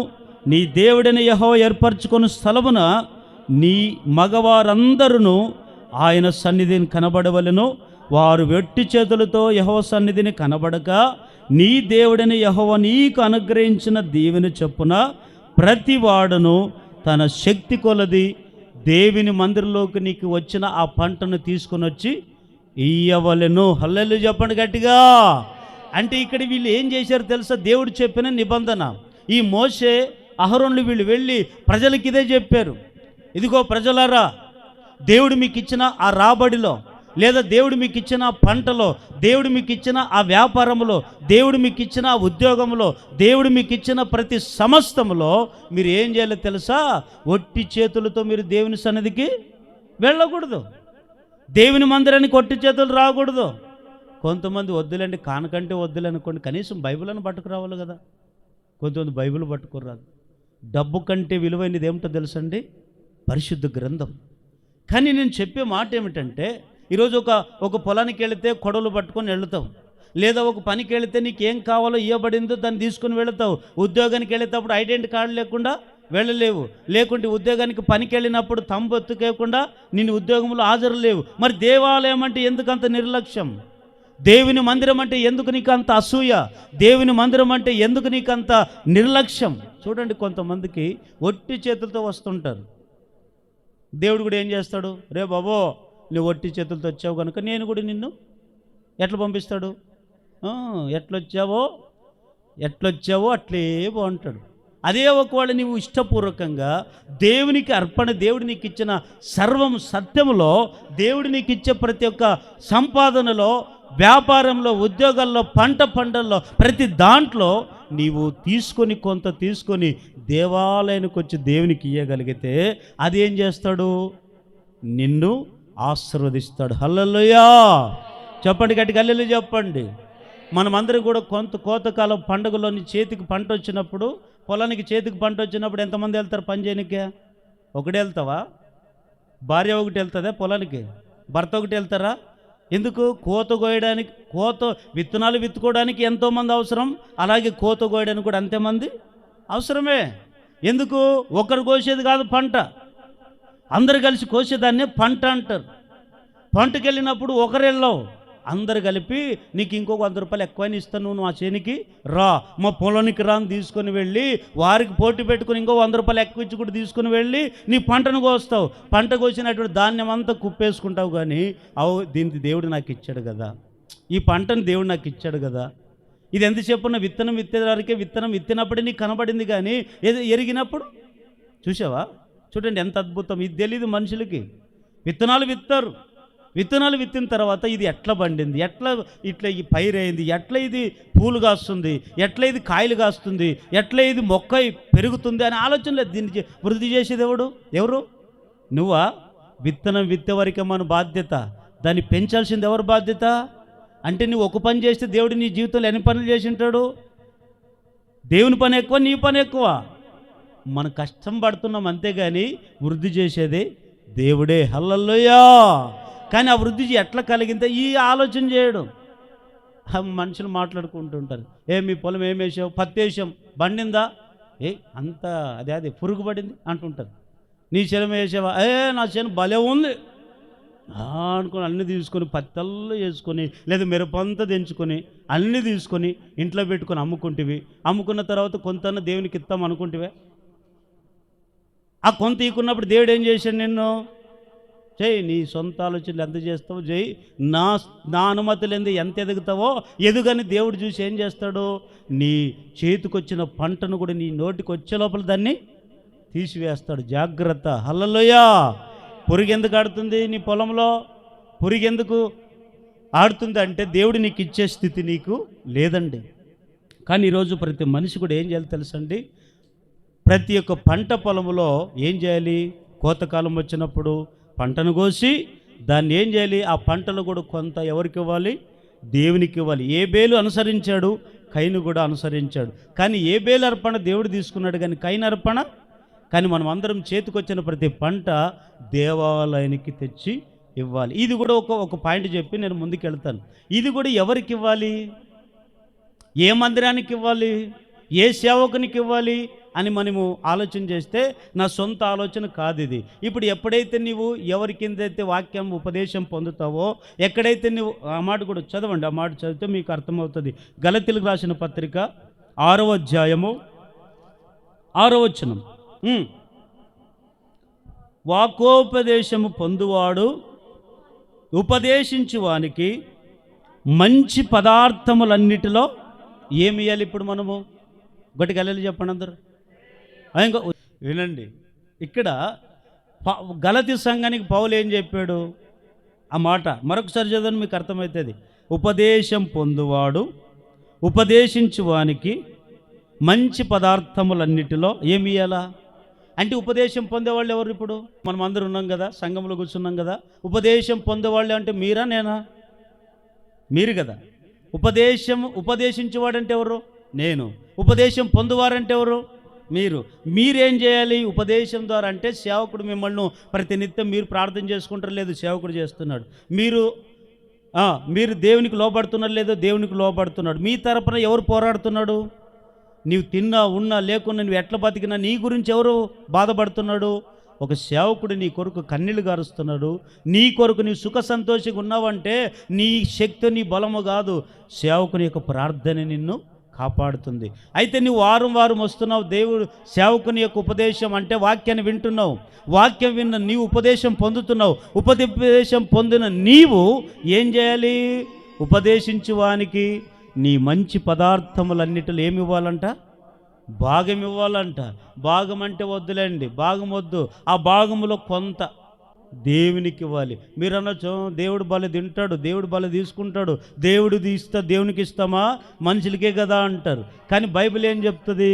నీ దేవుడైన యెహోవా ఏర్పరచుకొను స్థలమున నీ మగవారందరూ ఆయన సన్నిధిని కనబడవలెను. వారు వెట్టి చేతులతో యెహోవా సన్నిధిని కనబడక నీ దేవుడైన యెహోవా నీకు అనుగ్రహించిన దీవెన చొప్పున ప్రతి వాడును తన శక్తి కొలది దేవుని మందిరంలోకి నీకు వచ్చిన ఆ పంటను తీసుకొని వచ్చి ఇయ్యవలెను. హల్లెలూయా చెప్పండి గట్టిగా. అంటే ఇక్కడ వీళ్ళు ఏం చేశారు తెలుసా? దేవుడు చెప్పిన నిబంధన. ఈ మోషే అహరోనులు వీళ్ళు వెళ్ళి ప్రజలకి ఇదే చెప్పారు, ఇదిగో ప్రజలారా, దేవుడు మీకు ఇచ్చిన ఆ రాబడిలో, లేదా దేవుడు మీకు ఇచ్చిన పంటలో, దేవుడు మీకు ఇచ్చిన ఆ వ్యాపారంలో, దేవుడు మీకు ఇచ్చిన ఆ ఉద్యోగంలో, దేవుడు మీకు ఇచ్చిన ప్రతి సమస్తములో మీరు ఏం చేయాలో తెలుసా? ఒట్టి చేతులతో మీరు దేవుని సన్నిధికి వెళ్ళకూడదు, దేవుని మందిరానికి ఒట్టి చేతులు రాకూడదు. కొంతమంది వద్దులండి, కానకంటే వద్దులు అనుకోండి, కనీసం బైబిల్ అని పట్టుకురావాలి కదా. కొంతమంది బైబిల్ పట్టుకురాదు. డబ్బు కంటే విలువైనది ఏమిటో తెలుసండి? పరిశుద్ధ గ్రంథం. కానీ నేను చెప్పే మాట ఏమిటంటే, ఈరోజు ఒక పొలానికి వెళితే కొడవలు పట్టుకొని వెళుతావు, లేదా ఒక పనికి వెళితే నీకు ఏం కావాలో ఇవ్వబడిందో దాన్ని తీసుకుని వెళుతావు. ఉద్యోగానికి వెళ్ళేటప్పుడు ఐడెంటిటీ కార్డు లేకుండా వెళ్ళలేవు, లేకుంటే ఉద్యోగానికి పనికి వెళ్ళినప్పుడు తంబు ఎత్తుకేయకుండా నేను ఉద్యోగంలో హాజరు లేవు. మరి దేవాలయం అంటే ఎందుకంత నిర్లక్ష్యం? దేవుని మందిరం అంటే ఎందుకు నీకు అంత అసూయ? దేవుని మందిరం అంటే ఎందుకు నీకు అంత నిర్లక్ష్యం? చూడండి, కొంతమందికి ఒట్టి చేతులతో వస్తుంటారు. దేవుడు కూడా ఏం చేస్తాడు? రే బాబో, నువ్వు ఒట్టి చేతులతో వచ్చావు కనుక నేను కూడా నిన్ను ఎట్లా పంపిస్తాడు? ఎట్లొచ్చావో అట్లే బాగుంటాడు. అదే ఒకవేళ నీవు ఇష్టపూర్వకంగా దేవునికి అర్పణ, దేవుడు నీకు ఇచ్చిన సర్వం సత్యములో, దేవుడు నీకు ఇచ్చే ప్రతి ఒక్క సంపాదనలో, వ్యాపారంలో, ఉద్యోగాల్లో, పంటల్లో, ప్రతి దాంట్లో నీవు కొంత తీసుకొని దేవాలయానికి వచ్చి దేవునికి ఇవ్వగలిగితే అదేం చేస్తాడు? నిన్ను ఆశీర్వదిస్తాడు. హల్లెలూయా. చెప్పండి, గట్టిగా హల్లెలూయా చెప్పండి. మనమందరం కూడా కోతకాలం పండుగలోని చేతికి పంట వచ్చినప్పుడు, పొలానికి చేతికి పంట వచ్చినప్పుడు ఎంతమంది వెళ్తారు పని చేయనికే? ఒకటే వెళ్తావా? భార్య ఒకటి వెళ్తుందా పొలానికి? భర్త ఒకటి వెళ్తారా? ఎందుకు? కోత కోయడానికి, విత్తనాలు విత్తుకోవడానికి ఎంతోమంది అవసరం, అలాగే కోత కోయడానికి కూడా అంతేమంది అవసరమే. ఎందుకు? ఒకరు కోసేది కాదు పంట, అందరు కలిసి కోసేదాన్నే పంట అంటారు. పంటకు వెళ్ళినప్పుడు ఒకరు వెళ్ళవు, అందరు కలిపి నీకు ఇంకొక 100 రూపాయలు ఎక్కువైనా ఇస్తాను, నువ్వు మా చేనికి రా, మా పొలానికి రా అని తీసుకొని వెళ్ళి వారికి పోటీ పెట్టుకుని ఇంకో 100 రూపాయలు ఎక్కువ ఇచ్చి కూడా తీసుకుని వెళ్ళి నీ పంటను కోస్తావు. పంట కోసినటువంటి ధాన్యం అంతా కుప్పేసుకుంటావు. కానీ దీనికి దేవుడు నాకు ఇచ్చాడు కదా, ఈ పంటను దేవుడు నాకు ఇచ్చాడు కదా. ఇది ఎంత చెప్పున్న విత్తనం విత్తేవారికే, విత్తనం విత్తినప్పుడే నీకు కనబడింది, కానీ ఎరిగినప్పుడు చూసావా? చూడండి ఎంత అద్భుతం. ఇది తెలీదు మనుషులకి. విత్తనాలు విత్తారు, విత్తనాలు విత్తిన తర్వాత ఇది ఎట్లా పండింది, ఎట్లా ఇట్లా ఈ పైరైంది, ఎట్లా ఇది పూలు కాస్తుంది, ఎట్లా ఇది కాయలు కాస్తుంది, ఎట్లా ఇది మొక్క పెరుగుతుంది అని ఆలోచన లేదు. దీన్ని వృద్ధి చేసేది ఎవరు? నువ్వా? విత్తనం విత్తేవరకే మన బాధ్యత, దాన్ని పెంచాల్సింది ఎవరు బాధ్యత? అంటే నువ్వు ఒక పని చేస్తే దేవుడు నీ జీవితంలో ఎన్ని పనులు చేసి ఉంటాడు? దేవుని పని ఎక్కువ, నీ పని ఎక్కువ. మనం కష్టం పడుతున్నాం అంతేగాని వృద్ధి చేసేది దేవుడే. హల్లెలూయా. కానీ ఆ వృద్ధి ఎట్లా కలిగిందో ఈ ఆలోచన చేయడం. మనుషులు మాట్లాడుకుంటుంటారు, మీ పొలం ఏం వేసావు? పత్తి వేసాం, బండిందా? అంత అదే పురుగు పడింది అంటుంటారు. నీ చెలం వేసావా? నా చెలం భలే ఉంది అనుకుని అన్నీ తీసుకొని పత్తల్లో వేసుకొని, లేదా మిరపంతా తెంచుకొని అన్నీ తీసుకొని ఇంట్లో పెట్టుకొని అమ్ముకుంటేవి. అమ్ముకున్న తర్వాత కొంత దేవునికి ఇస్తాం అనుకుంటేవే. ఆ కొంత ఇక్కున్నప్పుడు దేవుడు ఏం చేశాడు? నిన్ను చెయ్యి, నీ సొంత ఆలోచనలు ఎంత చేస్తావో చెయ్యి, నా అనుమతి లేని ఎంత ఎదుగుతావో ఎదుగని దేవుడు చూసి ఏం చేస్తాడు? నీ చేతికొచ్చిన పంటను కూడా నీ నోటికి వచ్చే లోపల దాన్ని తీసివేస్తాడు. జాగ్రత్త. హల్లెలూయా. పురుగెందుకు ఆడుతుంది నీ పొలంలో? పురుగెందుకు ఆడుతుంది అంటే దేవుడు నీకు ఇచ్చే స్థితి నీకు లేదండి. కానీ ఈరోజు ప్రతి మనిషి కూడా ఏం చేయాలి తెలుసండి? ప్రతి ఒక్క పంట పొలంలో ఏం చేయాలి? కోతకాలం వచ్చినప్పుడు పంటను కోసి దాన్ని ఏం చేయాలి? ఆ పంటలు కూడా కొంత ఎవరికి ఇవ్వాలి? దేవునికి ఇవ్వాలి. ఏబేలు అనుసరించాడు, కయీను కూడా అనుసరించాడు. కానీ ఏబేలు అర్పణ దేవుడు తీసుకున్నాడు, కానీ కయీను అర్పణ. కానీ మనం అందరం చేతికొచ్చిన ప్రతి పంట దేవాలయానికి తెచ్చి ఇవ్వాలి. ఇది కూడా ఒక పాయింట్ చెప్పి నేను ముందుకు వెళ్తాను. ఇది కూడా ఎవరికి ఇవ్వాలి? ఏ మందిరానికి ఇవ్వాలి? ఏ సేవకునికి ఇవ్వాలి అని మనము ఆలోచన చేస్తే నా సొంత ఆలోచన కాదు ఇది. ఇప్పుడు ఎప్పుడైతే నీవు ఎవరి కిందైతే వాక్యం ఉపదేశం పొందుతావో, ఎక్కడైతే నువ్వు ఆ మాట కూడా చదవండి, ఆ మాట చదివితే మీకు అర్థమవుతుంది. గలతీయులకు రాసిన పత్రిక 6వ అధ్యాయము 6వ వచనం. వాకోపదేశము పొందువాడు ఉపదేశించు వానికి మంచి పదార్థములన్నిటిలో ఏమి ఇవ్వాలి? ఇప్పుడు మనము ఒకటి గలలు చెప్పండి అందరూ. ఇంకా వినండి, ఇక్కడ గలతీ సంఘానికి పౌలు ఏం చెప్పాడు? ఆ మాట మరొకసారి చదవండి, మీకు అర్థమవుతుంది. ఉపదేశం పొందువాడు ఉపదేశించు వానికి మంచి పదార్థములన్నిటిలో ఏమి ఇవ్వాలా? అంటే ఉపదేశం పొందేవాళ్ళు ఎవరు? ఇప్పుడు మనం అందరూ ఉన్నాం కదా, సంఘంలో కూర్చున్నాం కదా. ఉపదేశం పొందేవాళ్ళు అంటే మీరా, నేనా? మీరు కదా. ఉపదేశించేవాడంటే ఎవరు? నేను. ఉపదేశం పొందువారంటే ఎవరు? మీరేం చేయాలి? ఉపదేశం ద్వారా అంటే సేవకుడు మిమ్మల్ని ప్రతినిత్యం మీరు ప్రార్థన చేసుకుంటారు, లేదు సేవకుడు చేస్తున్నాడు. మీరు దేవునికి లోబడుతున్నారు, లేదో దేవునికి లోబడుతున్నాడు. మీ తరపున ఎవరు పోరాడుతున్నాడు? నీవు తిన్నా ఉన్నా లేకున్నా నువ్వు ఎట్లా బతికినా నీ గురించి ఎవరు బాధపడుతున్నాడు? ఒక సేవకుడు నీ కొరకు కన్నీళ్లు గారుస్తున్నాడు. నీ కొరకు నీవు సుఖ సంతోషంగా ఉన్నావంటే నీ శక్తి, నీ బలము కాదు, సేవకుని యొక్క ప్రార్థన నిన్ను కాపాడుతుంది. అయితే నువ్వు వారం వస్తున్నావు, దేవుడు సేవకుని యొక్క ఉపదేశం అంటే వాక్యాన్ని వింటున్నావు, వాక్యం విన్న నీవు ఉపదేశం పొందుతున్నావు. ఉపదేశం పొందిన నీవు ఏం చేయాలి? ఉపదేశించువానికి నీ మంచి పదార్థములన్నిటిలో ఏమి ఇవ్వాలంట? భాగం ఇవ్వాలంట. భాగం అంటే వద్దులేండి, భాగం వద్దు. ఆ భాగములో కొంత దేవునికి ఇవ్వాలి. మీరు అనొచ్చు, దేవుడు బలి తింటాడు, దేవుడు బలి తీసుకుంటాడు, దేవుడు దేవునికి ఇస్తామా? మనుషులకే కదా అంటారు. కానీ బైబిల్ ఏం చెప్తుంది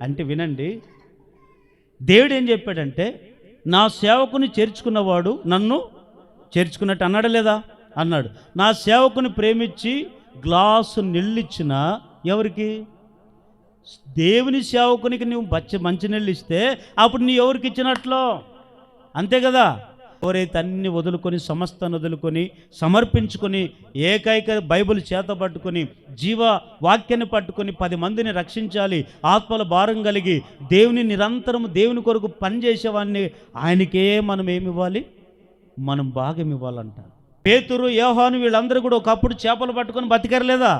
అంటే వినండి, దేవుడు ఏం చెప్పాడంటే, నా సేవకుని చేర్చుకున్నవాడు నన్ను చేర్చుకున్నట్టు అన్నాడా లేదా? అన్నాడు. నా సేవకుని ప్రేమించి గ్లాసు నీళ్ళిచ్చిన ఎవరికి? దేవుని సేవకునికి నువ్వు మంచి నీళ్ళు ఇస్తే అప్పుడు నీ ఎవరికి ఇచ్చినట్లు? అంతే కదా. ఎవరైతే అన్ని వదులుకొని సమస్తాన్ని వదులుకొని సమర్పించుకొని ఏకైక బైబిల్ చేత పట్టుకొని జీవ వాక్యాన్ని పట్టుకొని 10 మందిని రక్షించాలి, ఆత్మల భారం కలిగి దేవుని నిరంతరం దేవుని కొరకు పనిచేసేవాడిని ఆయనకే మనం ఏమి ఇవ్వాలి? మనం భాగం ఇవ్వాలంట. పేతురు, యోహాను వీళ్ళందరూ కూడా ఒకప్పుడు చేపలు పట్టుకొని బతికారు లేదా?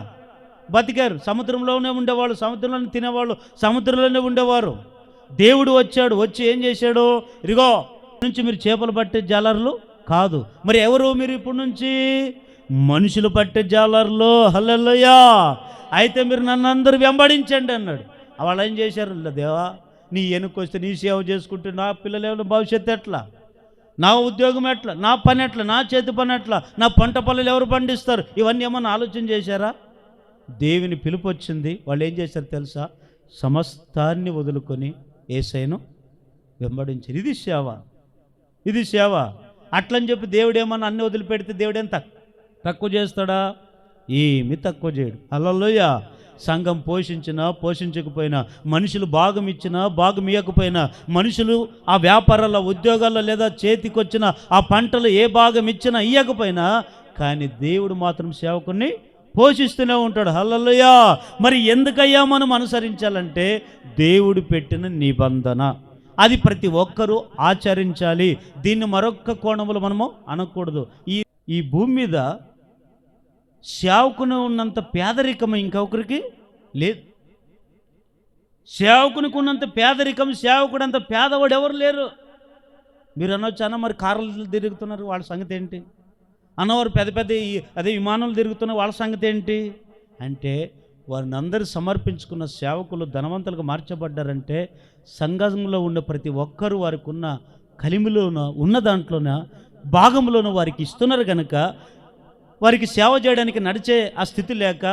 బతికారు. సముద్రంలోనే ఉండేవాళ్ళు, సముద్రంలోనే తినేవాళ్ళు, సముద్రంలోనే ఉండేవారు. దేవుడు వచ్చి ఏం చేశాడు? ఇదిగో నుంచి మీరు చేపలు పట్టే జాలర్లు కాదు. మరి ఎవరు మీరు ఇప్పుడు నుంచి? మనుషులు పట్టే జాలర్లు. హల్లెలూయా. అయితే మీరు నన్ను అందరూ వెంబడించండి అన్నాడు. వాళ్ళు ఏం చేశారు? దేవా, నీ వెనుకొస్తే నీ సేవ చేసుకుంటే నా పిల్లలు ఏమైనా భవిష్యత్తు ఎట్లా? నా ఉద్యోగం ఎట్లా? నా పని ఎట్లా? నా చేతి పని ఎట్లా? నా పంట పొలాలు ఎవరు పండిస్తారు? ఇవన్నీ ఏమన్నా ఆలోచన చేశారా? దేవుని పిలుపు వచ్చింది. వాళ్ళు ఏం చేశారు తెలుసా? సమస్తాన్ని వదులుకొని యేసయ్యను వెంబడించారు. ఇది సేవ, ఇది సేవ. అట్లని చెప్పి దేవుడు ఏమన్నా అన్ని వదిలిపెడితే దేవుడేం తక్కువ చేస్తాడా? ఏమి తక్కువ చేయడు. హల్లెలూయా. సంఘం పోషించినా పోషించకపోయినా, మనుషులు భాగం ఇచ్చినా భాగం ఇవ్వకపోయినా, మనుషులు ఆ వ్యాపారాల ఉద్యోగాల్లో లేదా చేతికొచ్చిన ఆ పంటలు ఏ భాగం ఇచ్చినా ఇవ్వకపోయినా, కానీ దేవుడు మాత్రం సేవకుని పోషిస్తూనే ఉంటాడు. హల్లెలూయా. మరి ఎందుకయ్యా మనం అనుసరించాలంటే దేవుడు పెట్టిన నిబంధన, అది ప్రతి ఒక్కరూ ఆచరించాలి. దీన్ని మరొక కోణంలో మనము అనకూడదు. ఈ భూమి మీద సేవకుని ఉన్నంత పేదరికం ఇంకొకరికి లేదు. సేవకునికి ఉన్నంత పేదరికం, సేవకుడు అంత పేదవాడు ఎవరు లేరు. మీరు అనొచ్చు, అన్న మరి కార్లు తిరుగుతున్నారు వాళ్ళ సంగతి ఏంటి? అన్నవారు పెద్ద పెద్ద అదే విమానాలు తిరుగుతున్న వాళ్ళ సంగతి ఏంటి అంటే, వారిని అందరూ సమర్పించుకున్న సేవకులు ధనవంతులుగా మార్చబడ్డారంటే సంఘంలో ఉన్న ప్రతి ఒక్కరూ వారికి ఉన్న కలిమిలోన ఉన్న దాంట్లోన భాగంలోనూ వారికి ఇస్తున్నారు కనుక వారికి సేవ చేయడానికి నడిచే ఆ స్థితి లేక,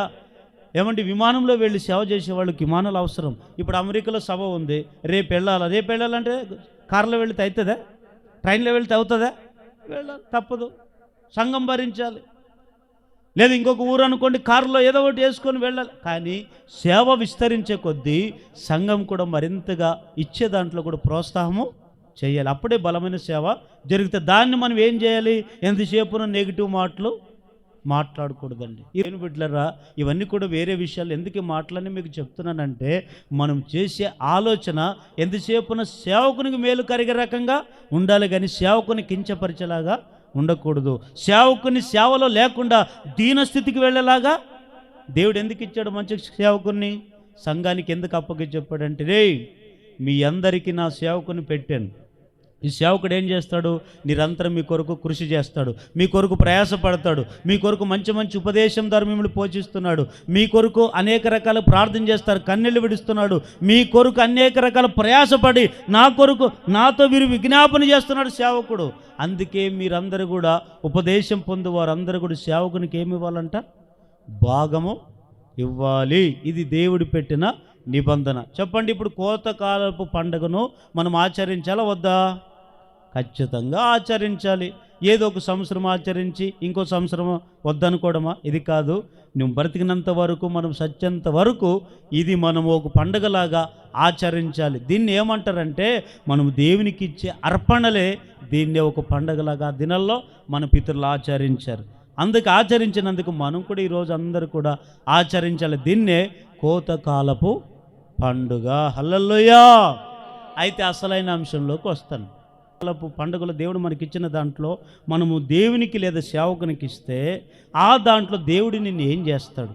ఏమంటే విమానంలో వెళ్ళి సేవ చేసే వాళ్ళకి విమానాలు అవసరం. ఇప్పుడు అమెరికాలో సభ ఉంది, రేపు వెళ్ళాలంటే కార్లో వెళితే అవుతుందా? ట్రైన్లో వెళితే అవుతుందా? వెళ్ళాలి, తప్పదు, సంఘం భరించాలి. లేదు ఇంకొక ఊరు అనుకోండి, కారులో ఏదో ఒకటి వేసుకొని వెళ్ళాలి. కానీ సేవ విస్తరించే కొద్దీ సంఘం కూడా మరింతగా ఇచ్చే దాంట్లో కూడా ప్రోత్సాహము చేయాలి. అప్పుడే బలమైన సేవ జరుగుతుంది. దాన్ని మనం ఏం చేయాలి? ఎంతసేపున నెగిటివ్ మాటలు మాట్లాడకూడదండి. ఏం బిడ్డలరా, ఇవన్నీ కూడా వేరే విషయాలు ఎందుకు మాటలని మీకు చెప్తున్నానంటే, మనం చేసే ఆలోచన ఎంతసేపున సేవకునికి మేలు కలిగే రకంగా ఉండాలి, కానీ సేవకుని కించపరిచేలాగా ఉండకూడదు. సేవకుని సేవలో లేకుండా దీనస్థితికి వెళ్ళేలాగా దేవుడు ఎందుకు ఇచ్చాడు మంచి సేవకుని? సంఘానికి ఎందుకు అప్పగించి చెప్పాడంటే, రే మీ అందరికీ నా సేవకుని పెట్టాను. ఈ సేవకుడు ఏం చేస్తాడు? నిరంతరం మీ కొరకు కృషి చేస్తాడు, మీ కొరకు ప్రయాసపడతాడు, మీ కొరకు మంచి మంచి ఉపదేశం ద్వారా మిమ్మల్ని పోషిస్తున్నాడు, మీ కొరకు అనేక రకాల ప్రార్థన చేస్తారు, కన్నీళ్ళు విడుస్తున్నాడు, మీ కొరకు అనేక రకాల ప్రయాసపడి నా కొరకు నాతో వీరు విజ్ఞాపన చేస్తున్నాడు సేవకుడు. అందుకే మీరందరూ కూడా ఉపదేశం పొందువారు అందరూ కూడా సేవకునికి ఏమి ఇవ్వాలంట? భాగము ఇవ్వాలి. ఇది దేవుడు పెట్టిన నిబంధన. చెప్పండి, ఇప్పుడు కోతకాలపు పండుగను మనం ఆచరించాలా వద్దా? ఖచ్చితంగా ఆచరించాలి. ఏదో ఒక సంవత్సరం ఆచరించి ఇంకో సంవత్సరం వద్దనుకోవడమా? ఇది కాదు. నువ్వు బ్రతికినంత వరకు, మనం సత్యంత వరకు ఇది మనం ఒక పండుగలాగా ఆచరించాలి. దీన్ని ఏమంటారంటే, మనం దేవునికి ఇచ్చే అర్పణలే దీన్ని ఒక పండుగలాగా దినాల్లో మన పితరులు ఆచరించారు. అందుకు ఆచరించినందుకు మనం కూడా ఈరోజు అందరూ కూడా ఆచరించాలి. దీన్నే కోతకాలపు పండుగ. హల్లెలూయా. అయితే అసలైన అంశంలోకి వస్తాను. కాలపు పండుగలు దేవుడు మనకి ఇచ్చిన దాంట్లో మనము దేవునికి లేదా సేవకునికి ఇస్తే ఆ దాంట్లో దేవుడు నిన్ను ఏం చేస్తాడు?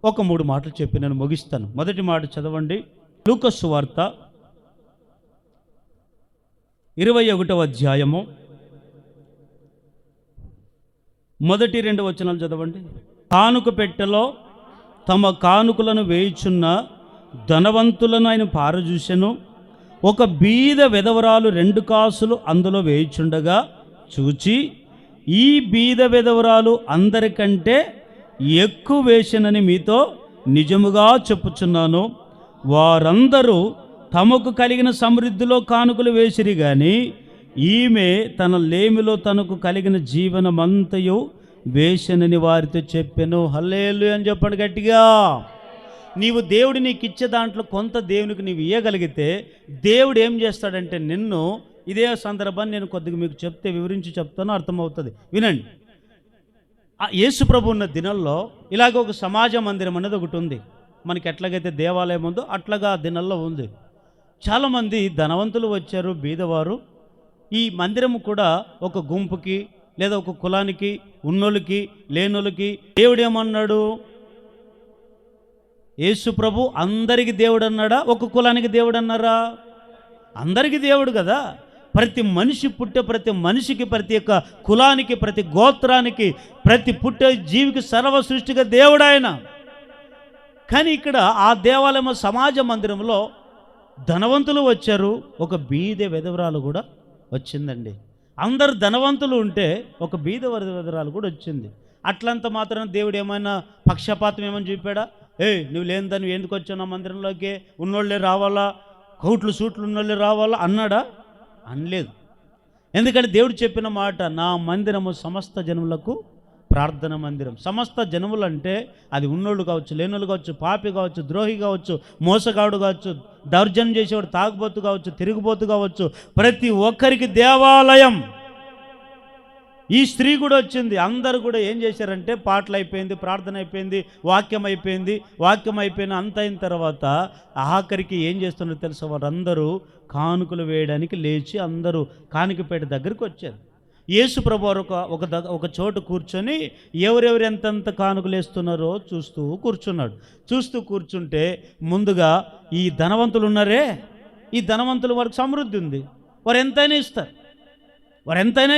ఒక 3 మాటలు చెప్పి నేను ముగిస్తాను. మొదటి మాట చదవండి, లూకా సువార్త 21వ అధ్యాయము మొదటి 2 వచనాలు చదవండి. కానుక పెట్టెలో తమ కానుకలను వేయుచున్న ధనవంతులను ఆయన పారజూసెను. ఒక బీద విధవరాలు 2 కాసులు అందులో వేయుచుండగా చూచి, ఈ బీద విధవరాలు అందరికంటే ఎక్కువ వేసినని మీతో నిజముగా చెప్పుచున్నాను. వారందరూ తమకు కలిగిన సమృద్ధిలో కానుకలు వేసిరి, కానీ ఈమె తన లేమిలో తనకు కలిగిన జీవనమంతయు వేషనని వారితో చెప్పెను. హల్లెలూయా అని చెప్పండి గట్టిగా. నీవు దేవుడు నీకు ఇచ్చే దాంట్లో కొంత దేవునికి నీవు ఇవ్వగలిగితే దేవుడు ఏం చేస్తాడంటే నిన్ను, ఇదే సందర్భాన్ని నేను కొద్దిగా మీకు చెప్తే వివరించి చెప్తాను, అర్థమవుతుంది, వినండి. ఆ యేసు ప్రభు ఉన్న దినాల్లో ఇలాగ ఒక సమాజ మందిరం అనేది ఒకటి ఉంది. మనకి ఎట్లాగైతే దేవాలయం ఉందో అట్లాగా ఆ దినాల్లో ఉంది. చాలామంది ధనవంతులు వచ్చారు, బీదవారు. ఈ మందిరం కూడా ఒక గుంపుకి లేదా ఒక కులానికి, ఉన్నోళ్ళకి లేనోళ్ళకి. దేవుడు ఏమన్నాడు? యేసు ప్రభు అందరికి దేవుడు అన్నాడా, ఒక కులానికి దేవుడు అన్నారా? అందరికీ దేవుడు కదా. ప్రతి మనిషి పుట్టే ప్రతి మనిషికి, ప్రతి ఒక్క కులానికి, ప్రతి గోత్రానికి, ప్రతి పుట్టే జీవికి సర్వ సృష్టిగా దేవుడు ఆయన. కానీ ఇక్కడ ఆ దేవాలయం సమాజ మందిరంలో ధనవంతులు వచ్చారు, ఒక బీద విధవరాలు కూడా వచ్చిందండి. అందరు ధనవంతులు ఉంటే ఒక బీద విధవరాలు కూడా వచ్చింది. అట్లంత మాత్రం దేవుడు ఏమైనా పక్షపాతం ఏమని చూపాడా? నువ్వు లేనిదని ఎందుకు వచ్చావు నా మందిరంలోకి, ఉన్నోళ్ళే రావాలా, కోట్లు సూట్లు ఉన్నోళ్ళే రావాలా అన్నాడా? అనలేదు. ఎందుకంటే దేవుడు చెప్పిన మాట, నా మందిరము సమస్త జనములకు ప్రార్థన మందిరం. సమస్త జనములు అంటే అది ఉన్నోళ్ళు కావచ్చు, లేనోళ్ళు కావచ్చు, పాపి కావచ్చు, ద్రోహి కావచ్చు, మోసగాడు కావచ్చు, దౌర్జన్యం చేసేవాడు, తాగుబోతు కావచ్చు, తిరుగుబోతు కావచ్చు, ప్రతి ఒక్కరికి దేవాలయం. ఈ స్త్రీ కూడా వచ్చింది. అందరూ కూడా ఏం చేశారంటే పాటలు అయిపోయింది, ప్రార్థన అయిపోయింది, వాక్యం అయిపోయింది. వాక్యం అయిపోయిన అంత అయిన తర్వాత ఆఖరికి ఏం చేస్తున్నారో తెలుసా? వారందరూ కానుకలు వేయడానికి లేచి అందరూ కానుకపేట దగ్గరికి వచ్చారు. యేసు ప్రభు ఒక చోట కూర్చొని ఎవరెవరు ఎంతెంత కానుకలు వేస్తున్నారో చూస్తూ కూర్చుంటే ముందుగా ఈ ధనవంతులు ఉన్నారే, ఈ ధనవంతులు వారికి సమృద్ధి ఉంది, వారు ఎంతైనా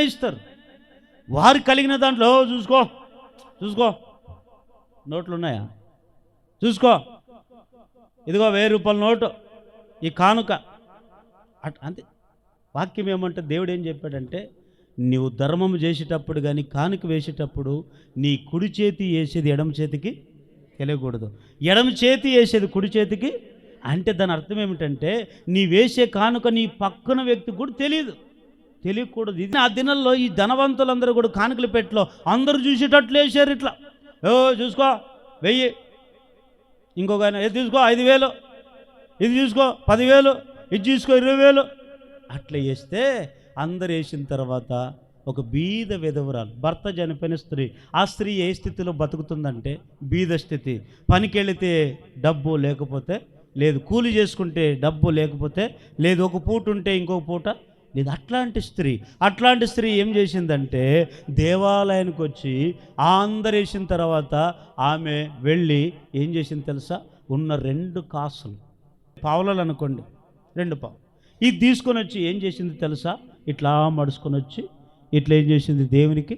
ఇస్తారు. వారు కలిగిన దాంట్లో చూసుకో నోట్లు ఉన్నాయా, చూసుకో, ఇదిగో 1000 రూపాయల నోటు, ఈ కానుక. అంతే. వాక్యం ఏమంటే దేవుడు ఏం చెప్పాడంటే, నీవు ధర్మము చేసేటప్పుడు కానీ కానుక వేసేటప్పుడు నీ కుడి చేతి వేసేది ఎడమ చేతికి తెలియకూడదు, ఎడమ చేతి వేసేది కుడి చేతికి. అంటే దాని అర్థం ఏమిటంటే నీ వేసే కానుక నీ పక్కన వ్యక్తికి కూడా తెలియకూడదు. ఇది ఆ దినాల్లో ఈ ధనవంతులందరూ కూడా కానుకలు పెట్టలో అందరూ చూసేటట్లు వేసారు. ఇట్లా చూసుకో 1000, ఇంకొక ఆయన ఇది తీసుకో 5000, ఇది చూసుకో 10,000, ఇది చూసుకో 20,000, అట్లా వేస్తే అందరు వేసిన తర్వాత ఒక బీద విధవరాలు, భర్త చనిపోయిన స్త్రీ. ఆ స్త్రీ ఏ స్థితిలో బతుకుతుందంటే బీద స్థితి. పనికి వెళితే డబ్బు లేకపోతే లేదు, కూలి చేసుకుంటే డబ్బు లేకపోతే లేదు, ఒక పూట ఉంటే ఇంకొక పూట లేదు. అట్లాంటి స్త్రీ ఏం చేసిందంటే దేవాలయానికి వచ్చి అందరు వేసిన తర్వాత ఆమె వెళ్ళి ఏం చేసింది తెలుసా? ఉన్న 2 కాసులు, పావులాలు అనుకోండి, 2 పావు, ఇది తీసుకొని వచ్చి ఏం చేసింది తెలుసా? ఇట్లా మడుచుకొని వచ్చి ఇట్లా ఏం చేసింది? దేవునికి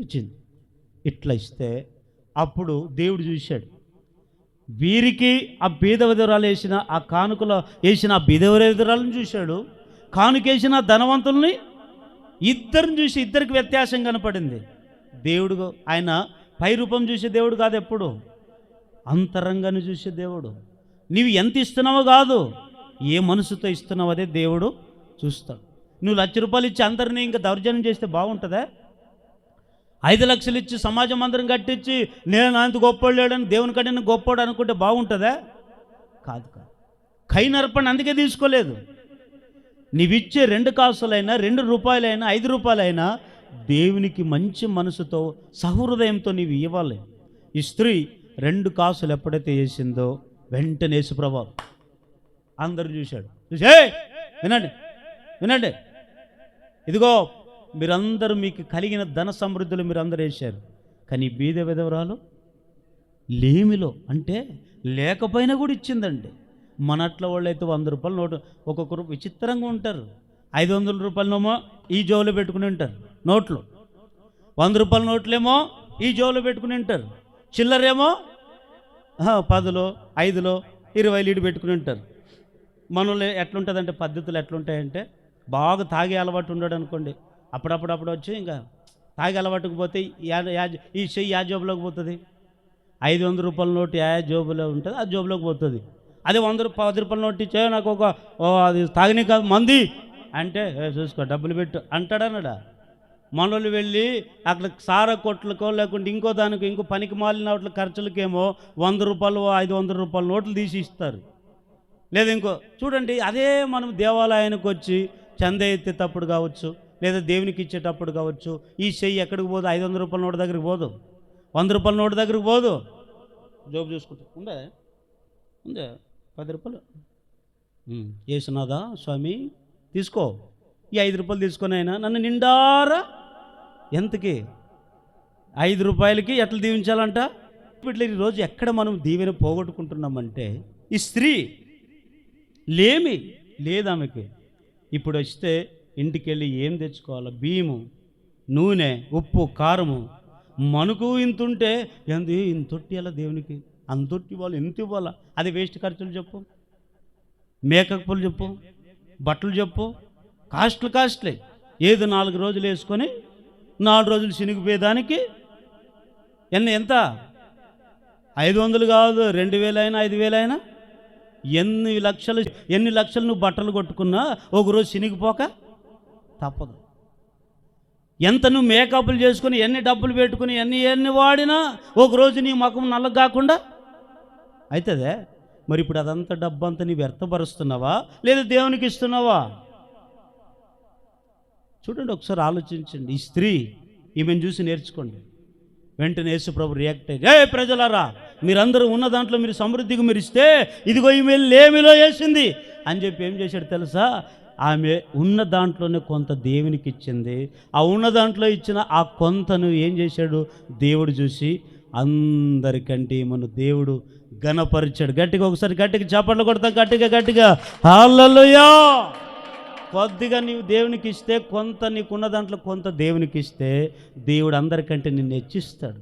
ఇచ్చింది. ఇట్లా ఇస్తే అప్పుడు దేవుడు చూశాడు, వీరికి ఆ బీద విధవరాలు వేసిన ఆ కానుకలో వేసిన ఆ బీద విధవరాలను చూశాడు, కానుకేసిన ధనవంతుల్ని, ఇద్దరిని చూసి ఇద్దరికి వ్యత్యాసం కనపడింది. దేవుడు ఆయన పై రూపం చూసే దేవుడు కాదు, ఎప్పుడు అంతరంగాన్ని చూసే దేవుడు. నీవు ఎంత ఇస్తున్నావో కాదు, ఏ మనసుతో ఇస్తున్నావు అదే దేవుడు చూస్తాడు. నువ్వు 1,00,000 రూపాయలు ఇచ్చి అందరినీ ఇంకా దౌర్జన్యం చేస్తే బాగుంటుందా? 5 లక్షలు ఇచ్చి సమాజం అందరం కట్టించి నేను అంత గొప్పోడు లేడని దేవుని కంటే గొప్పోడు అనుకుంటే బాగుంటుందా? కాదు. కైనర్పణ అందుకే తీసుకోలేదు. నీవిచ్చే 2 కాసులైనా 2 రూపాయలైనా 5 రూపాయలైనా దేవునికి మంచి మనసుతో సహృదయంతో నీవు ఇవ్వాలి. ఈ స్త్రీ 2 కాసులు ఎప్పుడైతే వేసిందో వెంటనే యేసు ప్రభువు అందరూ చూశాడు. వినండి, ఇదిగో మీరందరూ మీకు కలిగిన ధన సమృద్ధులు మీరందరూ వేశారు, కానీ బీద విధవరాలు లేమిలో అంటే లేకపోయినా కూడా ఇచ్చిందండి. మనట్ల వాళ్ళు అయితే 100 రూపాయల నోటు, ఒక్కొక్కరు విచిత్రంగా ఉంటారు. 500 రూపాయలనేమో ఈ జోబులో పెట్టుకుని ఉంటారు నోట్లు, 100 రూపాయల నోట్లేమో ఈ జోబులో పెట్టుకుని ఉంటారు, చిల్లరేమో 10లో 5లో 20 ఈడు పెట్టుకుని ఉంటారు. మనలో ఎట్లుంటుందంటే పద్ధతులు ఎట్లుంటాయంటే, బాగా తాగే అలవాటు ఉండడు అనుకోండి, అప్పుడప్పుడు వచ్చి ఇంకా తాగే అలవాటుకు పోతే ఈ చెయ్యి ఆ జోబులోకి పోతుంది. 500 రూపాయల నోటు జోబులో ఉంటుంది, ఆ జోబులోకి పోతుంది. అదే 10 రూపాయల నోటు ఇచ్చే నాకు అది తాగిని కాదు మంది అంటే చూసుకో డబ్బులు పెట్టు అంటాడన్నాడా? మనోళ్ళు వెళ్ళి అక్కడ సారా కొట్లకో లేకుంటే ఇంకో దానికి ఇంకో పనికి మాలిన వాటి ఖర్చులకేమో 100 రూపాయలు 500 రూపాయల నోట్లు తీసి ఇస్తారు. లేదా ఇంకో చూడండి, అదే మనం దేవాలయానికి వచ్చి చంద ఎత్తేటప్పుడు కావచ్చు, లేదా దేవునికి ఇచ్చేటప్పుడు కావచ్చు, ఈ చెయ్యి ఎక్కడికి పోదు? 500 రూపాయల నోటు దగ్గరికి పోదు, 100 రూపాయల నోటు దగ్గరికి పోదు. జోబు చూసుకుంటా ఉందే 10 రూపాయలు వేసినాదా స్వామి తీసుకో, ఈ 5 రూపాయలు తీసుకొని అయినా నన్ను నిండారా ఎంతకి 5 రూపాయలకి ఎట్లా దీవించాలంట? ఇట్లా ఈరోజు ఎక్కడ మనం దీవెన పోగొట్టుకుంటున్నామంటే, ఈ స్త్రీ లేమి లేదు ఆమెకి. ఇప్పుడు వస్తే ఇంటికి వెళ్ళి ఏం తెచ్చుకోవాలి? బియ్యము, నూనె, ఉప్పు, కారము, మనకు ఇంత ఉంటే ఇంత ఇవ్వాలా దేవునికి, అంతొట్టి ఇవ్వాలి, ఇంత ఇవ్వాలా? అది వేస్ట్ ఖర్చులు చెప్పు, మేకప్పులు చెప్పు, బట్టలు చెప్పు, కాస్ట్లీ. ఏది 4 రోజులు వేసుకొని 4 రోజులు చినిగిపోయేదానికి ఎంత? 500 కాదు, 2000 అయినా 5000 అయినా ఎన్ని లక్షలు నువ్వు బట్టలు కొట్టుకున్నా ఒకరోజు చినిగిపోక తప్పదు. ఎంత నువ్వు మేకప్లు చేసుకుని ఎన్ని డబ్బులు పెట్టుకుని ఎన్ని వాడినా ఒకరోజు నీ ముఖం నల్లగా కాకుండా అవుతుందే. మరి ఇప్పుడు అదంతా డబ్బంతా నీ వ్యర్థపరుస్తున్నావా లేదా దేవునికి ఇస్తున్నావా? చూడండి, ఒకసారి ఆలోచించండి. ఈ స్త్రీ, ఈమెను చూసి నేర్చుకోండి. వెంటనే యేసు ప్రభు రియాక్ట్ అయ్యి, ఏ ప్రజలారా, మీరందరూ ఉన్న దాంట్లో మీరు సమృద్ధిగా మీరు ఇస్తే ఇదిగో ఈమె లేమిలో వేసింది అని చెప్పి ఏం చేశాడు తెలుసా? ఆమె ఉన్న దాంట్లోనే కొంత దేవునికి ఇచ్చింది. ఆ ఉన్న దాంట్లో ఇచ్చిన ఆ కొంతను ఏం చేశాడు? దేవుడు చూసి అందరికంటే మన దేవుడు ఘనపరిచాడు. గట్టిగా ఒకసారి గట్టిగా చప్పట్లు కొడతా, గట్టిగా హల్లెలూయా. కొద్దిగా నీవు దేవునికి ఇస్తే, కొంత నీకున్న దాంట్లో కొంత దేవునికి ఇస్తే, దేవుడు అందరికంటే నిన్ను హెచ్చిస్తాడు,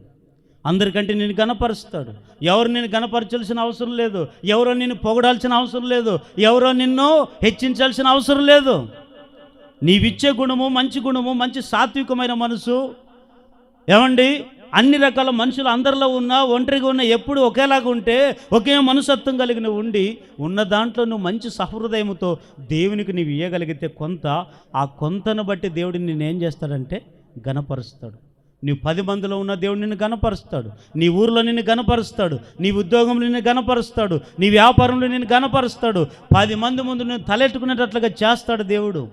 అందరికంటే నిన్ను గణపరుస్తాడు. ఎవరు నిన్ను గణపరచాల్సిన అవసరం లేదు, ఎవరో నిన్ను పొగడాల్సిన అవసరం లేదు, ఎవరో నిన్ను హెచ్చించాల్సిన అవసరం లేదు. నీవిచ్చే గుణము, మంచి సాత్వికమైన మనసు, ఏమండి, అన్ని రకాల మనుషులు అందరిలో ఉన్నా, ఒంటరిగా ఉన్న, ఎప్పుడు ఒకేలాగా ఉంటే, ఒకే మనసత్వం కలిగిన ఉండి, ఉన్న దాంట్లో నువ్వు మంచి సహృదయముతో దేవునికి నీవు ఇవ్వగలిగితే ఆ కొంతను బట్టి దేవుడు నిన్నేం చేస్తాడంటే ఘనపరుస్తాడు. నీవు 10 మందిలో ఉన్న దేవుడు నిన్ను ఘనపరుస్తాడు, నీ ఊరిలో నిన్ను ఘనపరుస్తాడు, నీ ఉద్యోగంలో నిన్ను ఘనపరుస్తాడు, నీ వ్యాపారంలో నిన్ను ఘనపరుస్తాడు, 10 మంది ముందు నువ్వు తలెట్టుకునేటట్లుగా చేస్తాడు దేవుడు.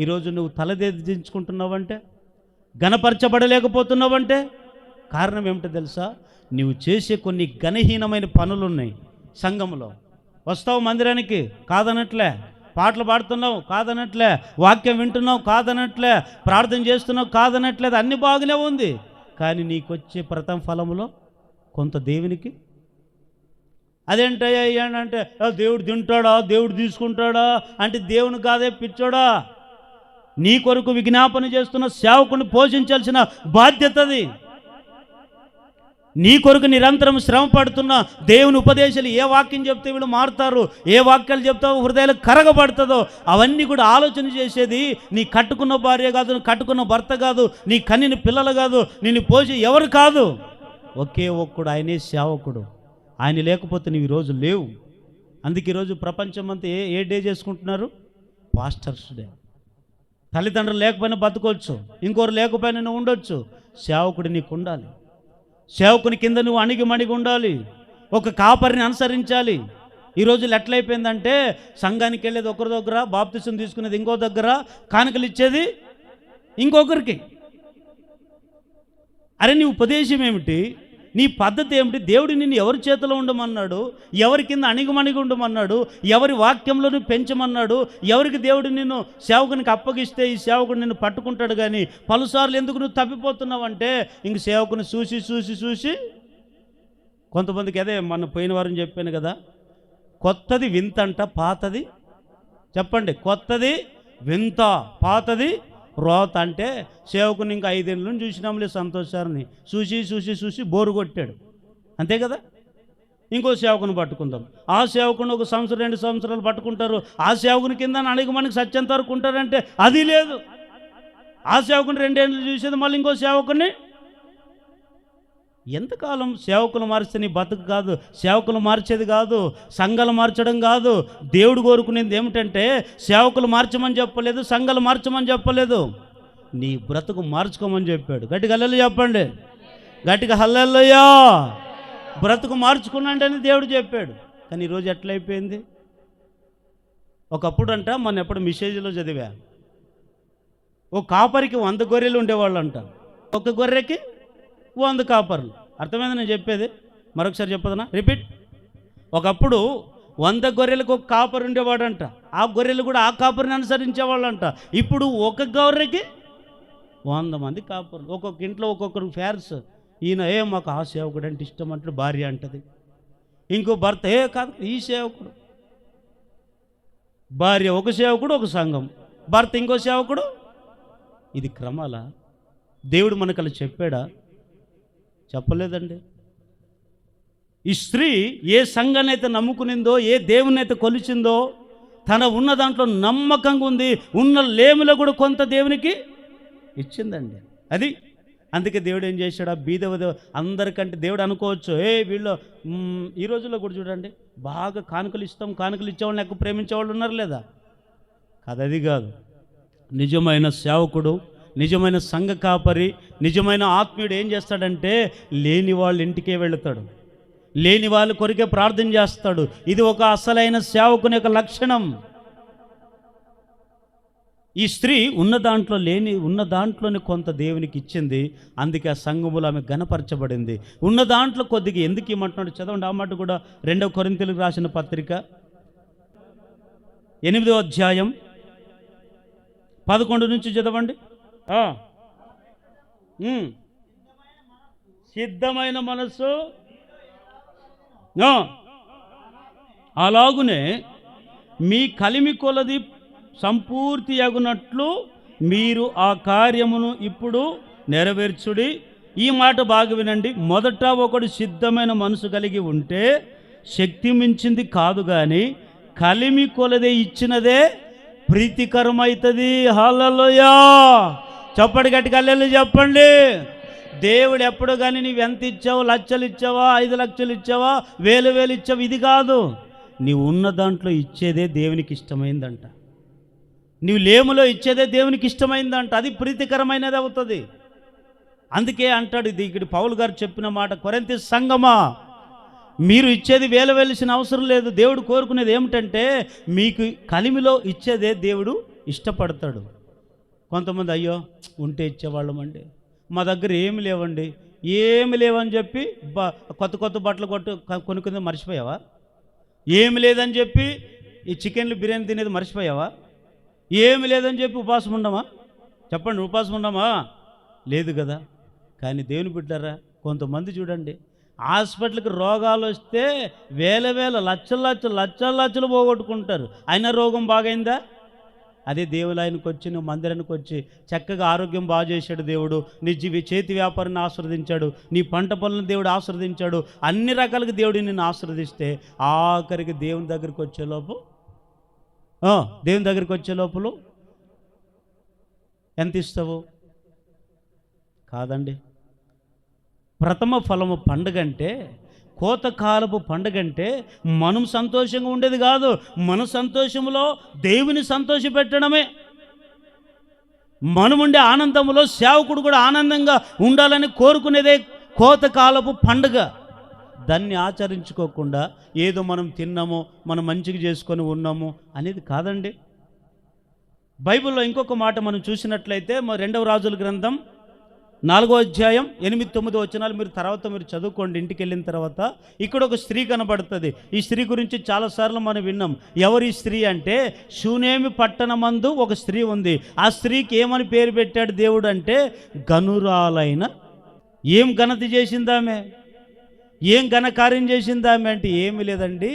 ఈరోజు నువ్వు తలదించుకుంటున్నావంటే, ఘనపరచబడలేకపోతున్నావంటే కారణం ఏమిటో తెలుసా? నువ్వు చేసే కొన్ని ఘనహీనమైన పనులు ఉన్నాయి. సంఘంలో వస్తావు, మందిరానికి కాదనట్లే, పాటలు పాడుతున్నావు కాదనట్లే, వాక్యం వింటున్నావు కాదనట్లే, ప్రార్థన చేస్తున్నావు కాదనట్లేదు, అన్ని బాగానే ఉంది. కానీ నీకొచ్చే ప్రథమ ఫలములో కొంత దేవునికి. అదేంటయ్యా అంటే దేవుడు తింటాడా, దేవుడు తీసుకుంటాడా అంటే దేవుని కాదే పిచ్చోడా. నీ కొరకు విజ్ఞాపన చేస్తున్న సేవకుని పోషించాల్సిన బాధ్యత అది. నీ కొరకు నిరంతరం శ్రమ పడుతున్న దేవుని ఉపదేశాలు, ఏ వాక్యం చెప్తే వీళ్ళు మారుతారు, ఏ వాక్యాలు చెప్తావు హృదయాలు కరగబడుతుందో అవన్నీ కూడా ఆలోచన చేసేది నీ కట్టుకున్న భార్య కాదు, నువ్వు కట్టుకున్న భర్త కాదు, నీ కన్నిని పిల్లలు కాదు, నిన్ను పోసి ఎవరు కాదు, ఒకే ఒక్కడు, ఆయనే సేవకుడు. ఆయన లేకపోతే నీవు ఈరోజు లేవు. అందుకే ఈరోజు ప్రపంచం అంతా ఏ డే చేసుకుంటున్నారు? Pastors day. తల్లిదండ్రులు లేకపోయినా బతకొచ్చు, ఇంకోరు లేకపోయినా నువ్వు ఉండొచ్చు, సేవకుడు నీకు ఉండాలి. సేవకుని కింద నువ్వు అణిగి ఉండాలి, ఒక కాపరిని అనుసరించాలి. ఈ రోజులు ఎట్లయిపోయిందంటే, సంఘానికి వెళ్ళేది ఒకరి దగ్గర, బాప్తిసం తీసుకునేది ఇంకో దగ్గర, కానుకలు ఇచ్చేది ఇంకొకరికి. అరే నీ ఉపదేశం ఏమిటి? నీ పద్ధతి ఏమిటి? దేవుడు నిన్ను ఎవరి చేతిలో ఉండమన్నాడు? ఎవరి కింద అణిగి ఉండమన్నాడు? ఎవరి వాక్యంలో నువ్వు పెంచమన్నాడు? ఎవరికి దేవుడు నిన్ను సేవకునికి అప్పగిస్తే ఈ సేవకుడు నిన్ను పట్టుకుంటాడు. కానీ పలుసార్లు ఎందుకు నువ్వు తప్పిపోతున్నావంటే, ఇంక సేవకుని చూసి కొంతమందికి, అదే మన పోయిన వారం చెప్పాను కదా, కొత్తది వింతంట, పాతది చెప్పండి, కొత్తది వింత, పాతది రోత. అంటే సేవకుని ఇంకా 5 ఏళ్ళ నుంచి చూసినాంలే సంతోషాన్ని, చూసి బోరు కొట్టాడు, అంతే కదా. ఇంకో సేవకుని పట్టుకుందాం, ఆ సేవకుని 1 సంవత్సరం 2 సంవత్సరాలు పట్టుకుంటారు, ఆ సేవకుని కింద అడిగి మనకి సత్యంత వరకు ఉంటారంటే అది లేదు. ఆ సేవకుని 2 ఏళ్ళు చూసేది మళ్ళీ ఇంకో సేవకుని ఎంతకాలం సేవకులు మార్చితే నీ బతుకు కాదు, సేవకులు మార్చేది కాదు, సంఘాలు మార్చడం కాదు. దేవుడు కోరుకునేది ఏమిటంటే సేవకులు మార్చమని చెప్పలేదు, సంఘాలు మార్చమని చెప్పలేదు, నీ బ్రతుకు మార్చుకోమని చెప్పాడు. గట్టిగా హల్లెలూయా చెప్పండి, గట్టిగా హల్లెలూయా. బ్రతుకు మార్చుకున్నాండి అని దేవుడు చెప్పాడు. కానీ ఈరోజు ఎట్లయిపోయింది? ఒకప్పుడు అంట, మొన్న ఎప్పుడు మెసేజ్లో చదివా, ఓ కాపరికి 100 గొర్రెలు ఉండేవాళ్ళు అంట. ఒక గొర్రెకి 100 కాపర్లు. అర్థమైంది నేను చెప్పేది? మరొకసారి చెప్పదనా, రిపీట్. ఒకప్పుడు 100 గొర్రెలకు ఒక కాపరు ఉండేవాడంట. ఆ గొర్రెలు కూడా ఆ కాపరిని అనుసరించేవాళ్ళంట. ఇప్పుడు ఒక గొర్రెకి 100 మంది కాపర్లు. ఒక్కొక్క ఇంట్లో ఒక్కొక్కరు ఫేర్స్. ఈయన మాకు ఆ సేవకుడు అంటే ఇష్టం అంటాడు, భార్య అంటది. ఇంకో భర్త కాదు ఈ సేవకుడు. భార్య ఒక సేవకుడు, ఒక సంఘం. భర్త ఇంకో సేవకుడు. ఇది క్రమాల? దేవుడు మనకు అలా చెప్పాడా? చెప్పలేదండి. ఈ స్త్రీ ఏ సంఘాన్ని అయితే నమ్ముకునిందో, ఏ దేవుని అయితే కొలిచిందో, తన ఉన్న దాంట్లో నమ్మకంగా ఉంది. ఉన్న లేమిలో కూడా కొంత దేవునికి ఇచ్చిందండి. అది అందుకే దేవుడు ఏం చేశాడు? ఆ బీద అందరికంటే దేవుడు అనుకోవచ్చు, వీళ్ళు ఈ రోజుల్లో కూడా చూడండి, బాగా కానుకలు ఇస్తాం, కానుకలు ఇచ్చేవాళ్ళని ఎక్కువ ప్రేమించేవాళ్ళు ఉన్నారు లేదా? అది కాదు. నిజమైన సేవకుడు, నిజమైన సంఘ కాపరి, నిజమైన ఆత్మీయుడు ఏం చేస్తాడంటే లేని వాళ్ళ ఇంటికే వెళుతాడు, లేని వాళ్ళ కొరికే ప్రార్థన చేస్తాడు. ఇది ఒక అసలైన సేవకుని యొక్క లక్షణం. ఈ స్త్రీ ఉన్న దాంట్లోనే కొంత దేవునికి ఇచ్చింది. అందుకే ఆ సంఘములో ఆమె ఘనపరచబడింది. ఉన్న దాంట్లో కొద్దిగా ఎందుకు ఇమ్మంటున్నాడు చదవండి. ఆ మాట కూడా 2 కొరింథీయులకు రాసిన పత్రిక 8వ అధ్యాయం 11 నుంచి చదవండి. సిద్ధమైన మనసు అలాగునే మీ కలిమి కొలది సంపూర్తి అగునట్లు మీరు ఆ కార్యమును ఇప్పుడు నెరవేర్చుడి. ఈ మాట బాగా వినండి. మొదట ఒకడు సిద్ధమైన మనసు కలిగి ఉంటే శక్తి మించింది కాదు, కానీ కలిమి కొలదే ఇచ్చినదే ప్రీతికరమవుతుంది. హల్లెలూయా చెప్పండి, గట్టిగా హల్లెలూయా చెప్పండి. దేవుడు ఎప్పుడు కానీ నీవు ఎంత ఇచ్చావు, లక్షలు ఇచ్చావా, 5 లక్షలు ఇచ్చావా, 1000 ఇచ్చావు, ఇది కాదు. నీవు ఉన్న దాంట్లో ఇచ్చేదే దేవునికి ఇష్టమైందంట. నీవు లేములో ఇచ్చేదే దేవునికి ఇష్టమైందంట. అది ప్రీతికరమైనది అవుతుంది. అందుకే అంటాడు ఇక్కడ పౌలు గారు చెప్పిన మాట, కొరింథీ సంఘమా, మీరు ఇచ్చేది వేలవేల్సిన అవసరం లేదు. దేవుడు కోరుకునేది ఏమిటంటే మీకు కలిమిలో ఇచ్చేదే దేవుడు ఇష్టపడతాడు. కొంతమంది అయ్యో ఉంటే ఇచ్చేవాళ్ళమండి, మా దగ్గర ఏమి లేవండి, ఏమి లేవని చెప్పి కొత్త బట్టలు కొనుక్కుంది మర్చిపోయావా? ఏమి లేదని చెప్పి ఈ చికెన్లు బిర్యానీ తినేది మర్చిపోయావా? ఏమి లేదని చెప్పి ఉపవాసం ఉండమా? చెప్పండి, ఉపవాసం ఉండమా? లేదు కదా. కానీ దేవుని బిడ్డారా, కొంతమంది చూడండి, హాస్పిటల్కి రోగాలు వస్తే లక్షలు పోగొట్టుకుంటారు. అయినా రోగం బాగైందా? అదే దేవుడు ఆయనకు వచ్చి, నువ్వు మందిరానికి వచ్చి చక్కగా ఆరోగ్యం బాగా చేశాడు దేవుడు, నీ చేతి వ్యాపారాన్ని ఆశీర్వదించాడు, నీ పంట పొలను దేవుడు ఆశీర్వదించాడు, అన్ని రకాలుగా దేవుడు నిన్ను ఆశీర్వదిస్తే ఆఖరికి దేవుని దగ్గరికి వచ్చే లోపల ఎంత ఇస్తావు? కాదండి. ప్రథమ ఫలము పండుగ అంటే, కోతకాలపు పండుగ అంటే మనం సంతోషంగా ఉండేది కాదు. మన సంతోషంలో దేవుని సంతోషపెట్టడమే. మనం ఉండే ఆనందంలో సేవకుడు కూడా ఆనందంగా ఉండాలని కోరుకునేదే కోతకాలపు పండుగ. దాన్ని ఆచరించుకోకుండా ఏదో మనం తిన్నామో, మనం మంచిగా చేసుకొని ఉన్నాము అనేది కాదండి. బైబిల్లో ఇంకొక మాట మనం చూసినట్లయితే 2వ రాజుల గ్రంథం 4వ అధ్యాయం 8-9 వచనాలు మీరు చదువుకోండి ఇంటికి వెళ్ళిన తర్వాత. ఇక్కడ ఒక స్త్రీ కనబడుతుంది. ఈ స్త్రీ గురించి చాలాసార్లు మనం విన్నాం. ఎవరి స్త్రీ అంటే, షూనేమి పట్టణమందు ఒక స్త్రీ ఉంది. ఆ స్త్రీకి ఏమని పేరు పెట్టాడు దేవుడు అంటే గనురాలైన. ఏం ఘనత చేసిందామె, ఏం ఘనకార్యం చేసిందామె అంటే ఏమి లేదండి.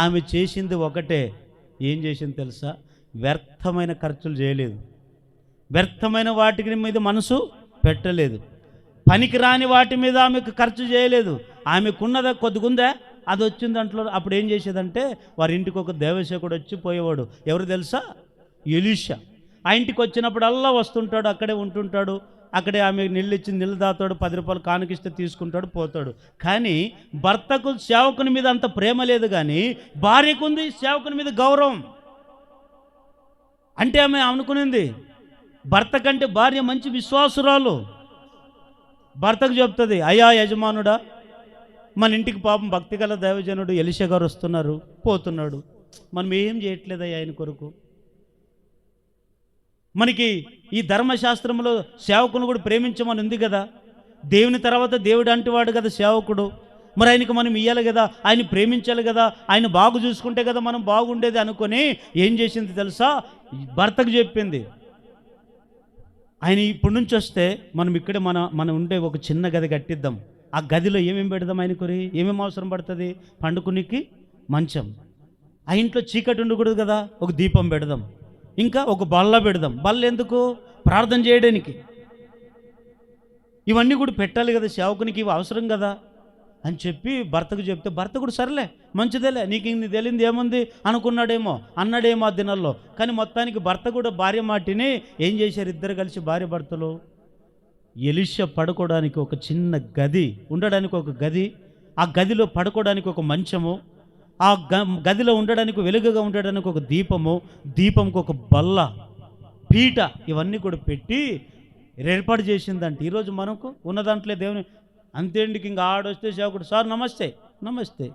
ఆమె చేసింది ఒకటే. ఏం చేసింది తెలుసా? వ్యర్థమైన ఖర్చులు చేయలేదు, వ్యర్థమైన వాటి మీద మనసు పెట్టలేదు, పనికి రాని వాటి మీద ఆమెకు ఖర్చు చేయలేదు. ఆమెకున్నదా కొద్దిగుందా, అది వచ్చింది దాంట్లో. అప్పుడు ఏం చేసేదంటే వారి ఇంటికి ఒక దేవసేవకుడు వచ్చి పోయేవాడు. ఎవరు తెలుసా? ఎలీషా. ఆ ఇంటికి వచ్చినప్పుడు అల్లా వస్తుంటాడు, అక్కడే ఉంటుంటాడు. అక్కడే ఆమె నీళ్ళు ఇచ్చి నీళ్ళు దాతాడు, 10 రూపాయలు కానుకిస్తే తీసుకుంటాడు, పోతాడు. కానీ భర్తకు సేవకుని మీద అంత ప్రేమ లేదు, కానీ భార్యకు ఉంది సేవకుని మీద గౌరవం. అంటే ఆమె అనుకునింది భర్త కంటే భార్య మంచి విశ్వాసురాలు. భర్తకు చెప్తుంది, అయ్యా యజమానుడా, మన ఇంటికి పాపం భక్తి గల దైవజనుడు ఎలీషా గారు వస్తున్నారు, పోతున్నాడు, మనం ఏం చేయట్లేదయ్యా ఆయన కొరకు. మనకి ఈ ధర్మశాస్త్రంలో సేవకుని కూడా ప్రేమించమని ఉంది కదా, దేవుని తర్వాత దేవుడు అంటువాడు కదా సేవకుడు. మరి ఆయనకి మనం ఇవ్వాలి కదా, ఆయన ప్రేమించాలి కదా, ఆయన బాగు చూసుకుంటే కదా మనం బాగుండేది అనుకొని ఏం చేసింది తెలుసా, భర్తకు చెప్పింది, ఆయన ఇప్పటి నుంచి వస్తే మనం ఇక్కడే మనం ఉండే ఒక చిన్న గది కట్టిద్దాం, ఆ గదిలో ఏమేమి పెడదాం, ఆయన కొరి ఏమేమి అవసరం పడుతుంది, పండుకునికి మంచం, ఆ ఇంట్లో చీకటి ఉండకూడదు కదా, ఒక దీపం పెడదాం, ఇంకా ఒక బల్ల పెడదాం. బల్ల ఎందుకు, ప్రార్థన చేయడానికి. ఇవన్నీ కూడా పెట్టాలి కదా సేవకునికి, ఇవి అవసరం కదా అని చెప్పి భర్తకు చెప్తే భర్త కూడా సరేలే మంచిదేలే, నీకు ఇన్ని తెలియంది ఏముంది అన్నాడేమో ఆ దినాల్లో. కానీ మొత్తానికి భర్త కూడా భార్య మాటిని ఏం చేశారు, ఇద్దరు కలిసి భార్య భర్తలు ఎలీషా పడుకోవడానికి ఒక చిన్న గది, ఉండడానికి ఒక గది, ఆ గదిలో పడుకోవడానికి ఒక మంచము, ఆ గదిలో ఉండడానికి వెలుగుగా ఉండడానికి ఒక దీపము, దీపంకి ఒక బల్ల, పీట, ఇవన్నీ కూడా పెట్టి ఏర్పాటు చేసిందంటే ఈరోజు మనకు ఉన్న దాంట్లో దేవుని అంతేంటికి ఇంకా ఆడొస్తే సేవకుడు, సార్ నమస్తే, నమస్తే,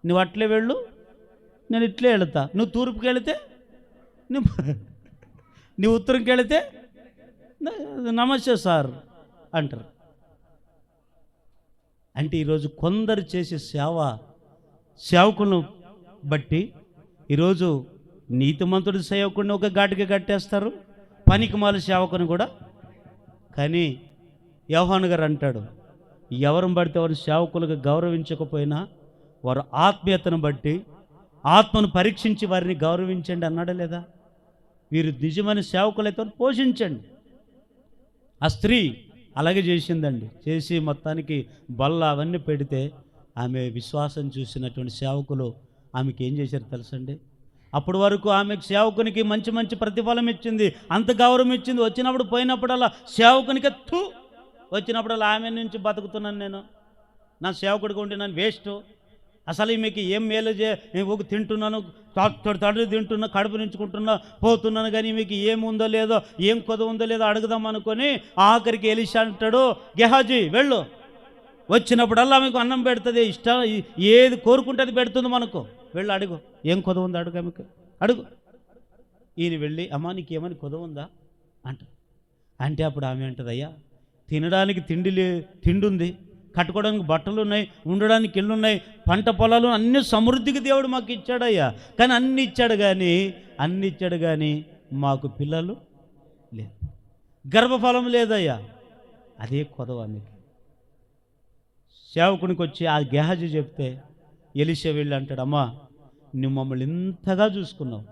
నువ్వు అట్లే వెళ్ళు, నేను ఇట్లే వెళతా, నువ్వు తూర్పుకి వెళితే, నువ్వు ఉత్తరంకి వెళితే నమస్తే సార్ అంటారు. అంటే ఈరోజు కొందరు చేసే సేవకులను బట్టి ఈరోజు నీతిమంతుడి సేవకుడిని ఒక ఘాటికి కట్టేస్తారు, పనికిమాల సేవకుని కూడా. కానీ యోహాను గారు అంటాడు, ఎవరిని బడితే వారు సేవకులుగా గౌరవించకపోయినా వారు ఆత్మీయతను బట్టి ఆత్మను పరీక్షించి వారిని గౌరవించండి అన్నాడా లేదా. వీరు నిజమైన సేవకులైతే పోషించండి. ఆ స్త్రీ అలాగే చేసిందండి. చేసి మొత్తానికి బల్ల అవన్నీ పెడితే ఆమె విశ్వాసం చూసినటువంటి సేవకులు ఆమెకి ఏం చేశారు తెలుసండి, అప్పటి వరకు ఆమెకు సేవకునికి మంచి మంచి ప్రతిఫలం ఇచ్చింది, అంత గౌరవం ఇచ్చింది. వచ్చినప్పుడు పోయినప్పుడల్లా సేవకునికి వచ్చినప్పుడల్లా ఆమె నుంచి బతుకుతున్నాను నేను, నా సేవకుడికి ఉంటే నన్ను వేస్ట్, అసలు మీకు ఏం మేలు నేను తింటున్నాను, తండ్రి తింటున్నా, కడుపు నుంచుకుంటున్నా, పోతున్నాను, కానీ మీకు ఏముందో లేదో, ఏం కొద్దు ఉందో లేదో అడుగుదాం అనుకొని ఆఖరికి ఎలీషా అంటాడు, గెహాజీ వెళ్ళు, వచ్చినప్పుడల్లా మీకు అన్నం పెడుతుంది, ఇష్టం ఏది కోరుకుంటే అది పెడుతుంది మనకు, వెళ్ళు అడుగు, ఏం కొదవ ఉందా అడుగు, ఆమెకు అడుగు. ఈయన వెళ్ళి, అమ్మా నీకేమని కొదవ ఉందా అంటే అప్పుడు ఆమె అంటుంది, అయ్యా తినడానికి తిండి ఉంది, కట్టుకోవడానికి బట్టలు ఉన్నాయి, ఉండడానికి ఇళ్ళు ఉన్నాయి, పంట పొలాలు అన్ని సమృద్ధికి దేవుడు మాకు ఇచ్చాడయ్యా, కానీ అన్ని ఇచ్చాడు కానీ మాకు పిల్లలు లేదు, గర్భఫలం లేదయ్యా. అదే కొదవ మీకు. సేవకునికి వచ్చి ఆ గెహాజీ చెప్తే ఎలీషా వెళ్ళి అంటాడు, అమ్మా నువ్వు మమ్మల్ని ఇంతగా చూసుకున్నావు,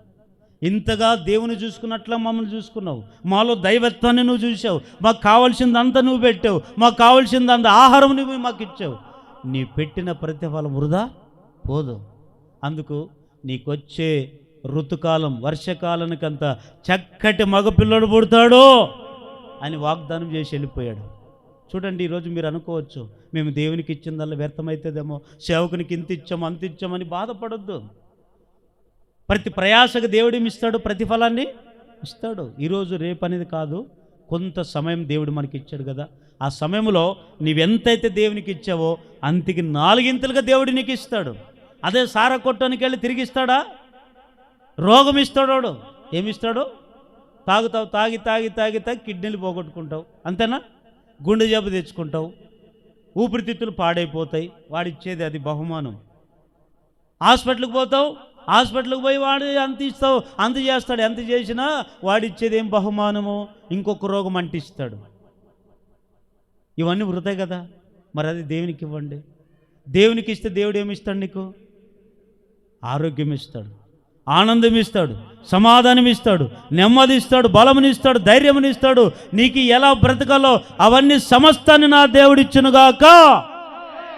ఇంతగా దేవుని చూసుకున్నట్లా మమ్మల్ని చూసుకున్నావు, మాలో దైవత్వాన్ని నువ్వు చూసావు, మాకు కావాల్సిందంతా నువ్వు పెట్టావు, మాకు కావాల్సిందంత ఆహారం నువ్వు మాకు ఇచ్చావు, నీ పెట్టిన ప్రతిఫలం వృధా పోదు, అందుకు నీకొచ్చే ఋతుకాలం వర్షకాలానికంత చక్కటి మగపిల్లడు పుడతాడు అని వాగ్దానం చేసి వెళ్ళిపోయాడు. చూడండి, ఈరోజు మీరు అనుకోవచ్చు మేము దేవునికి ఇచ్చిందల్లా వ్యర్థమవుతుందేమో, సేవకునికి ఇంత ఇచ్చాము అంత ఇచ్చామని బాధపడొద్దు. ప్రతి ప్రయాసకు దేవుడు ఇస్తాడు, ప్రతిఫలాన్ని ఇస్తాడు. ఈరోజు రేపు అనేది కాదు, కొంత సమయం దేవుడు మనకి ఇచ్చాడు కదా, ఆ సమయంలో నీవెంతైతే దేవునికి ఇచ్చావో అంతకి 4 ఇంతలుగా దేవుడు నీకు ఇస్తాడు. అదే సారా కొట్టడానికి వెళ్ళి తిరిగి ఇస్తాడా? రోగం ఇస్తాడు. ఏమిస్తాడు? తాగుతావు, తాగి తాగి తాగి తాగి కిడ్నీలు పోగొట్టుకుంటావు, అంతేనా? గుండె జబ్బు తెచ్చుకుంటావు, ఊపిరితిత్తులు పాడైపోతాయి, వాడిచ్చేది అది బహుమానం. హాస్పిటల్కి పోతావు, హాస్పిటల్కి పోయి వాడు అంత ఇస్తావు, అంత చేస్తాడు, ఎంత చేసినా వాడిచ్చేది ఏం బహుమానము? ఇంకొక రోగం అంటిస్తాడు. ఇవన్నీ వృధా కదా. మరి అది దేవునికి ఇవ్వండి. దేవునికి ఇస్తే దేవుడు ఏమిస్తాడు? నీకు ఆరోగ్యం ఇస్తాడు, ఆనందం ఇస్తాడు, సమాధానం ఇస్తాడు, నెమ్మది ఇస్తాడు, బలమునిస్తాడు, ధైర్యమునిస్తాడు. నీకు ఎలా బ్రతకాలో అవన్నీ సమస్తాన్ని నా దేవుడిచ్చునుగాక.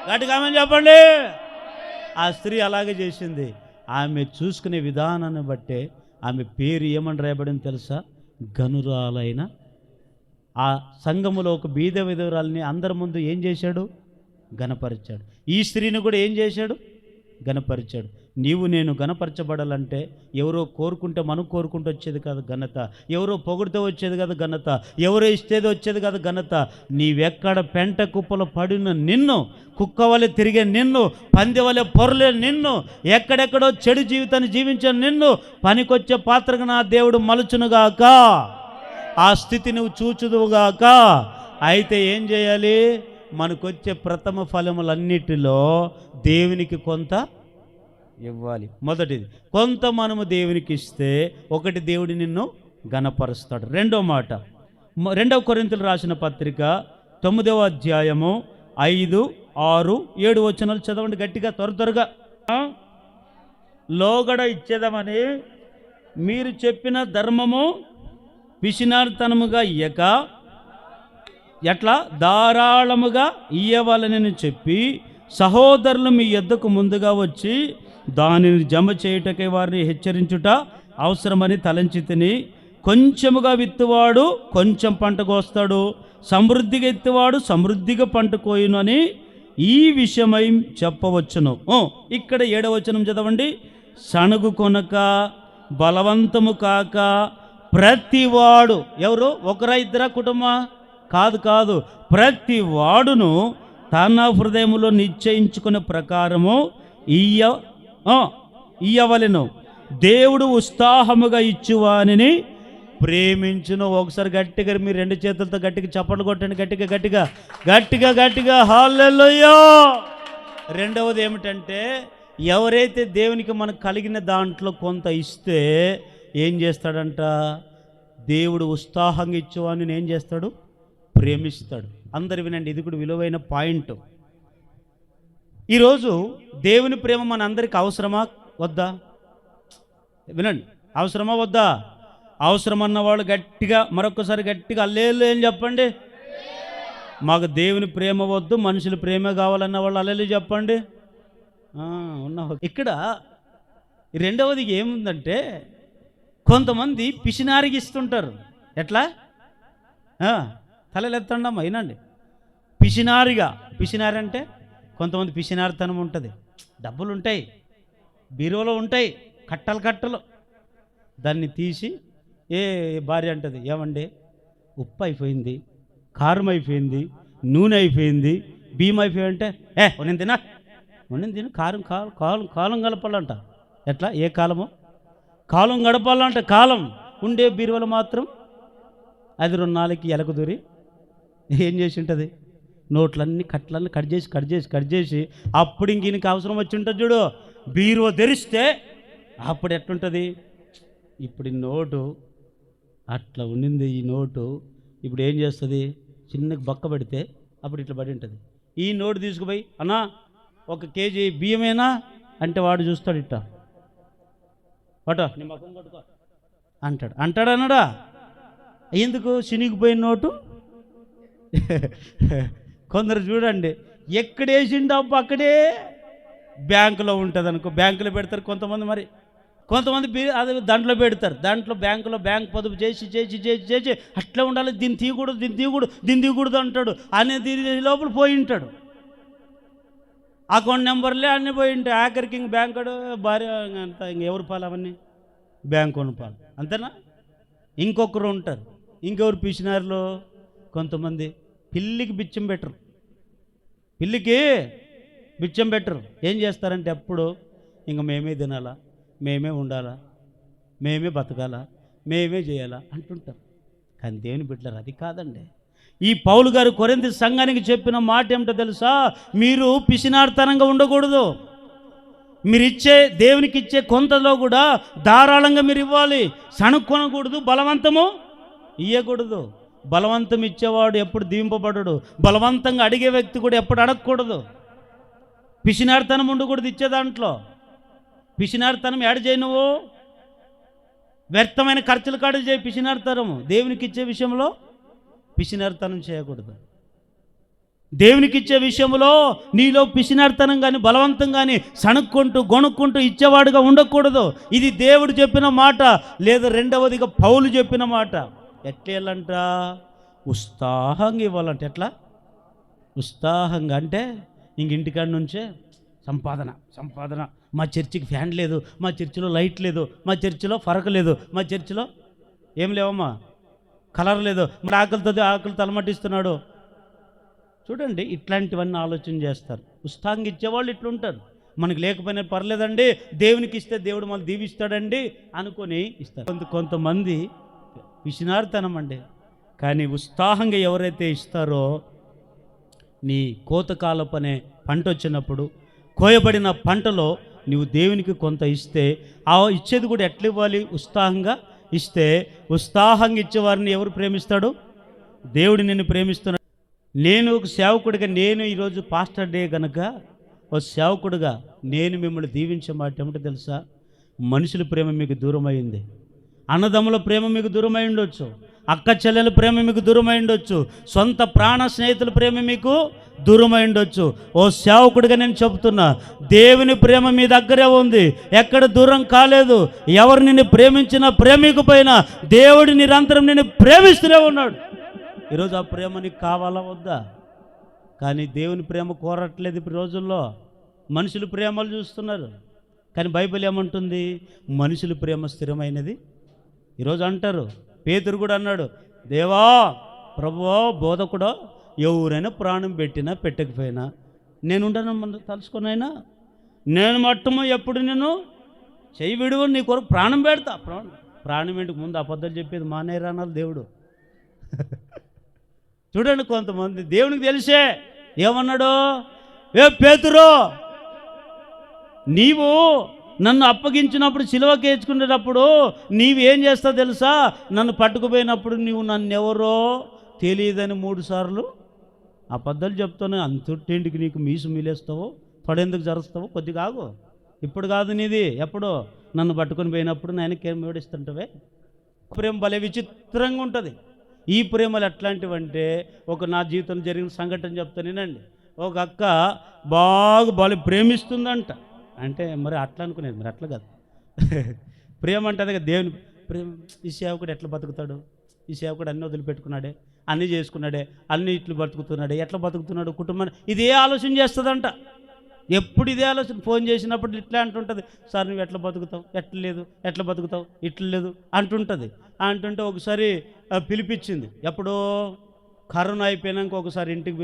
గట్టిగా ఆమేన్ చెప్పండి. ఆ స్త్రీ అలాగే చేసింది. ఆమె చూసుకునే విధానాన్ని బట్టే ఆమె పేరు ఏమని రాయబడింది తెలుసా? గనురాలైన ఆ సంఘములో ఒక బీద విధవరాల్ని అందరి ముందు ఏం చేశాడు? గణపరిచాడు. ఈ స్త్రీని కూడా ఏం చేశాడు? గణపరిచాడు. నీవు నేను గణపరచబడాలంటే ఎవరో కోరుకుంటే మనం కోరుకుంటూ వచ్చేది కాదు ఘనత, ఎవరో పొగిడితే వచ్చేది కాదు ఘనత, ఎవరో ఇస్తేది వచ్చేది కాదు ఘనత. నీవెక్కడ పెంట కుప్పలో పడిన నిన్ను, కుక్క వలె తిరిగే నిన్ను, పంది వలె పొరలే నిన్ను, ఎక్కడెక్కడో చెడు జీవితాన్ని జీవించిన నిన్ను పనికొచ్చే పాత్రగా నా దేవుడు మలుచునుగాక. ఆ స్థితి నువ్వు చూచుదువుగాక. అయితే ఏం చేయాలి? మనకొచ్చే ప్రథమ ఫలములన్నిటిలో దేవునికి కొంత ఇవ్వాలి. మొదటిది కొంత మనము దేవునికి ఇస్తే ఒకటి దేవుడు నిన్ను ఘనపరుస్తాడు. రెండో మాట 2 కొరింథీయులు రాసిన పత్రిక 9వ అధ్యాయము 5, 6, 7 వచనాలు చదవండి గట్టిగా, త్వరగా. లోగడ ఇచ్చేదమని మీరు చెప్పిన ధర్మము పిసినారితనముగా ఇయ్యక ఎట్లా ధారాళముగా ఇయ్యవలనని చెప్పి సహోదరులు మీ యొద్దకు ముందుగా వచ్చి దానిని జమ చేయుటకై వారిని హెచ్చరించుట అవసరమని తలంచి తిని, కొంచెముగా విత్తువాడు కొంచెం పంట కోస్తాడు, సమృద్ధిగా ఎత్తువాడు సమృద్ధిగా పంట కోయునని ఈ విషయమై చెప్పవచ్చును. ఇక్కడ 7వ వచనం చదవండి. సణుగు కొనక బలవంతము కాక ప్రతివాడు, ఎవరు? ఒకరా ఇద్దరా కుటుంబ? కాదు, ప్రతి వాడును తన హృదయములో నిశ్చయించుకునే ప్రకారము ఇయ్యవలెను. దేవుడు ఉత్సాహముగా ఇచ్చువానిని ప్రేమించును. ఒకసారి గట్టిగా మీరు 2 చేతులతో గట్టిగా చప్పట్లు కొట్టండి, గట్టిగా హల్లెలూయా. రెండవది ఏమిటంటే, ఎవరైతే దేవునికి మనకు కలిగిన దాంట్లో కొంత ఇస్తే ఏం చేస్తాడంట? దేవుడు ఉత్సాహంగా ఇచ్చువాని ఏం చేస్తాడు? ప్రేమిస్తాడు. అందరు వినండి, ఇది కూడా విలువైన పాయింట్. ఈరోజు దేవుని ప్రేమ మన అందరికీ అవసరమా వద్దా? వినండి, అవసరమా వద్దా? అవసరమన్న వాళ్ళు గట్టిగా మరొకసారి గట్టిగా అల్లేలు ఏం చెప్పండి. మాకు దేవుని ప్రేమ వద్దు, మనుషుల ప్రేమ కావాలన్న వాళ్ళు అల్లేలు చెప్పండి. ఇక్కడ రెండవది ఏముందంటే, కొంతమంది పిసినారికి ఇస్తుంటారు. ఎట్లా? తలెత్తండమ్మా వినండి. పిసినారి అంటే కొంతమంది పిసినారితనం ఉంటుంది. డబ్బులు ఉంటాయి, బీరువలో ఉంటాయి కట్టలు, దాన్ని తీసి భార్య అంటది, ఏమండి ఉప్పు అయిపోయింది, కారం అయిపోయింది, నూనె అయిపోయింది, బియ్యం అయిపోయిందంటే నేను తిన కాలం గడపాలంట. ఎట్లా? ఏ కాలము? కాలం గడపాలంట. కాలం ఉండే బీరువలో మాత్రం అది 2 నాలుగుకి ఎలకు దూరి ఏం చేసి ఉంటుంది? నోట్లన్నీ కట్లన్నీ కట్ చేసి అప్పుడు ఇంక అవసరం వచ్చి ఉంటుంది చూడు, బీరువా తెరిస్తే అప్పుడు ఎట్లుంటుంది? ఇప్పుడు ఈ నోటు అట్లా ఉండింది. ఈ నోటు ఇప్పుడు ఏం చేస్తుంది? చిన్నగా బక్క పడితే అప్పుడు ఇట్లా పడి ఉంటుంది. ఈ నోటు తీసుకుపోయి, అన్నా 1 కేజీ బియ్యమేనా అంటే వాడు చూస్తాడు, ఇట్ట పటో నీ ముఖం కొట్టుకో అంటాడన్నాడా? ఎందుకు? చినిగిపోయిన నోటు. కొందరు చూడండి, ఎక్కడేసిండు అప్పు అక్కడే బ్యాంకులో ఉంటుంది అనుకో, బ్యాంకులో పెడతారు కొంతమంది. మరి కొంతమంది అది దాంట్లో పెడతారు, దాంట్లో బ్యాంక్ పొదుపు చేసి అట్లా ఉండాలి. దీన్ని తీయకూడదు అంటాడు. అనేది లోపల పోయి ఉంటాడు. అకౌంట్ నెంబర్లే అన్నీ పోయి ఉంటాయి. ఆఖరికి ఇంక బ్యాంకు భార్య అంత ఇంకెవరు పాలు అవన్నీ బ్యాంకు పాలు అంతేనా? ఇంకొకరు ఉంటారు. ఇంకెవరు పిసినారులో కొంతమంది పిల్లికి బిచ్చం పెట్టరు. ఏం చేస్తారంటే అప్పుడు ఇంక మేమే తినాలా, మేమే ఉండాలా, మేమే బతకాలా, మేమే చేయాలా అంటుంటారు. కానీ దేవుని బిడ్డలారా అది కాదండి. ఈ పౌలు గారు కొరింథీ సంఘానికి చెప్పిన మాట ఏమిటో తెలుసా? మీరు పిసినారితనంగా ఉండకూడదు. మీరు దేవునికి ఇచ్చే కొంతలో కూడా ధారాళంగా మీరు ఇవ్వాలి. సణుక్కొనకూడదు, బలవంతము ఇయ్యకూడదు. బలవంతం ఇచ్చేవాడు ఎప్పుడు దీవింపబడడు. బలవంతంగా అడిగే వ్యక్తి కూడా ఎప్పుడు అడగకూడదు. పిసినారితనం ఉండకూడదు ఇచ్చే దాంట్లో. పిసినారితనం యాడ్ చేయి, నువ్వు వ్యర్థమైన ఖర్చులు కాడు చేయి. పిసినారితనము దేవునికి ఇచ్చే విషయంలో పిసినారితనం చేయకూడదు. దేవునికి ఇచ్చే విషయంలో నీలో పిసినారితనం కానీ బలవంతం కానీ సణుక్కుంటూ గొణుక్కుంటూ ఇచ్చేవాడుగా ఉండకూడదు. ఇది దేవుడు చెప్పిన మాట, లేదా రెండవదిగా పౌలు చెప్పిన మాట. ఎట్లేళ్ళంట? ఉత్సాహంగా ఇవ్వాలంటే ఎట్లా? ఉత్సాహంగా అంటే ఇంక ఇంటికాడ నుంచే సంపాదన సంపాదన. మా చర్చికి ఫ్యాన్ లేదు, మా చర్చిలో లైట్ లేదు, మా చర్చిలో ఫరక లేదు, మా చర్చిలో ఏం లేవమ్మా, కలర్ లేదు, మరి ఆకలి తలమట్టిస్తున్నాడు. చూడండి, ఇట్లాంటివన్నీ ఆలోచన చేస్తారు. ఉత్సాహంగా ఇచ్చేవాళ్ళు ఇట్లుంటారు. మనకు లేకపోయినా పర్లేదండి, దేవునికి ఇస్తే దేవుడు మళ్ళీ దీవిస్తాడండి అనుకొని ఇస్తారు. కొంతమంది పిసినారితనం అండి. కానీ ఉత్సాహంగా ఎవరైతే ఇస్తారో, నీ కోతకాలపు అనే పంట వచ్చినప్పుడు కోయబడిన పంటలో నీవు దేవునికి కొంత ఇస్తే, ఆ ఇచ్చేది కూడా ఎట్లా ఇవ్వాలి? ఉత్సాహంగా ఇస్తే. ఉత్సాహంగా ఇచ్చేవారిని ఎవరు ప్రేమిస్తాడు? దేవుడు నిన్ను ప్రేమిస్తున్నాడు. నేను ఒక సేవకుడిగా, నేను ఈరోజు పాస్టర్ డే కనుక ఒక సేవకుడిగా నేను మిమ్మల్ని దీవించే మాట ఏమిటో తెలుసా? మనుషుల ప్రేమ మీకు దూరమైంది, అన్నదమ్ముల ప్రేమ మీకు దూరమై ఉండొచ్చు, అక్క చెల్లెల ప్రేమ మీకు దూరమై ఉండొచ్చు, సొంత ప్రాణ స్నేహితుల ప్రేమ మీకు దూరమై ఉండొచ్చు. ఓ సేవకుడిగా నేను చెబుతున్నా, దేవుని ప్రేమ మీ దగ్గరే ఉంది, ఎక్కడ దూరం కాలేదు. ఎవరు నిన్ను ప్రేమించినా ప్రేమికపోయినా దేవుడు నిరంతరం నిన్ను ప్రేమిస్తూనే ఉన్నాడు. ఈరోజు ఆ ప్రేమ నీకు కావాలా వద్దా? కానీ దేవుని ప్రేమ కోరట్లేదు ఇప్పుడు రోజుల్లో. మనుషుల ప్రేమలు చూస్తున్నారు. కానీ బైబిల్ ఏమంటుంది? మనుషుల ప్రేమ స్థిరమైనది. ఈరోజు అంటారు, పేతురు కూడా అన్నాడు, దేవా ప్రభువో బోధకుడో ఎవరైనా ప్రాణం పెట్టినా పెట్టకపోయినా నేనుంటాను తలుసుకునైనా, నేను మట్టము ఎప్పుడు నేను చెయ్యి విడువు నీ కొరకు ప్రాణం పెడతా. ప్రాణం ఏంటికి ముందు అబద్ధాలు చెప్పేది మానేరానాలు దేవుడు. చూడండి, కొంతమంది దేవునికి తెలిసే ఏమన్నాడు, ఏ పేతురు, నీవు నన్ను అప్పగించినప్పుడు సిలువకి ఎత్తుకునేటప్పుడు నీవేం చేస్తావు తెలుసా? నన్ను పట్టుకుపోయినప్పుడు నీవు నన్నెవరో తెలియదని 3 సార్లు అబద్ధాలు చెప్తాను. అంతటింటికి నీకు మీసు మీలేస్తావు, పడేందుకు జరుస్తావు? కొద్దిగా ఆగు, ఇప్పుడు కాదు నీది, ఎప్పుడో నన్ను పట్టుకొని పోయినప్పుడు నేనకేం ఏడిస్తుంటావే. ప్రేమ భలే విచిత్రంగా ఉంటుంది. ఈ ప్రేమలు ఎట్లాంటివంటే, నా జీవితంలో జరిగిన సంఘటన చెప్తానేనండి. ఒక అక్క బాగా ప్రేమిస్తుందంట. అంటే మరి అట్లా అనుకునేది, మరి అట్లా కాదు. ప్రేమ అంటే అదే కదా, దేవుని ప్రేమ. ఈ సేవకుడు ఎట్లా బతుకుతాడు? ఈ సేవకుడు అన్నీ వదిలిపెట్టుకున్నాడే, అన్నీ చేసుకున్నాడే, అన్నీ ఇట్లు బతుకుతున్నాడే, ఎట్లా బతుకుతున్నాడు కుటుంబాన్ని, ఇదే ఆలోచన చేస్తుందంట. ఎప్పుడు ఇదే ఆలోచన. ఫోన్ చేసినప్పుడు ఇట్లా అంటుంటుంది, సార్ నువ్వు ఎట్లా బతుకుతావు, ఎట్లా లేదు, ఎట్లా బతుకుతావు, ఇట్లా లేదు అంటుంటుంది. అంటుంటే ఒకసారి పిలిపించింది, ఎప్పుడో కరోనా అయిపోయినాక ఒకసారి ఇంటికి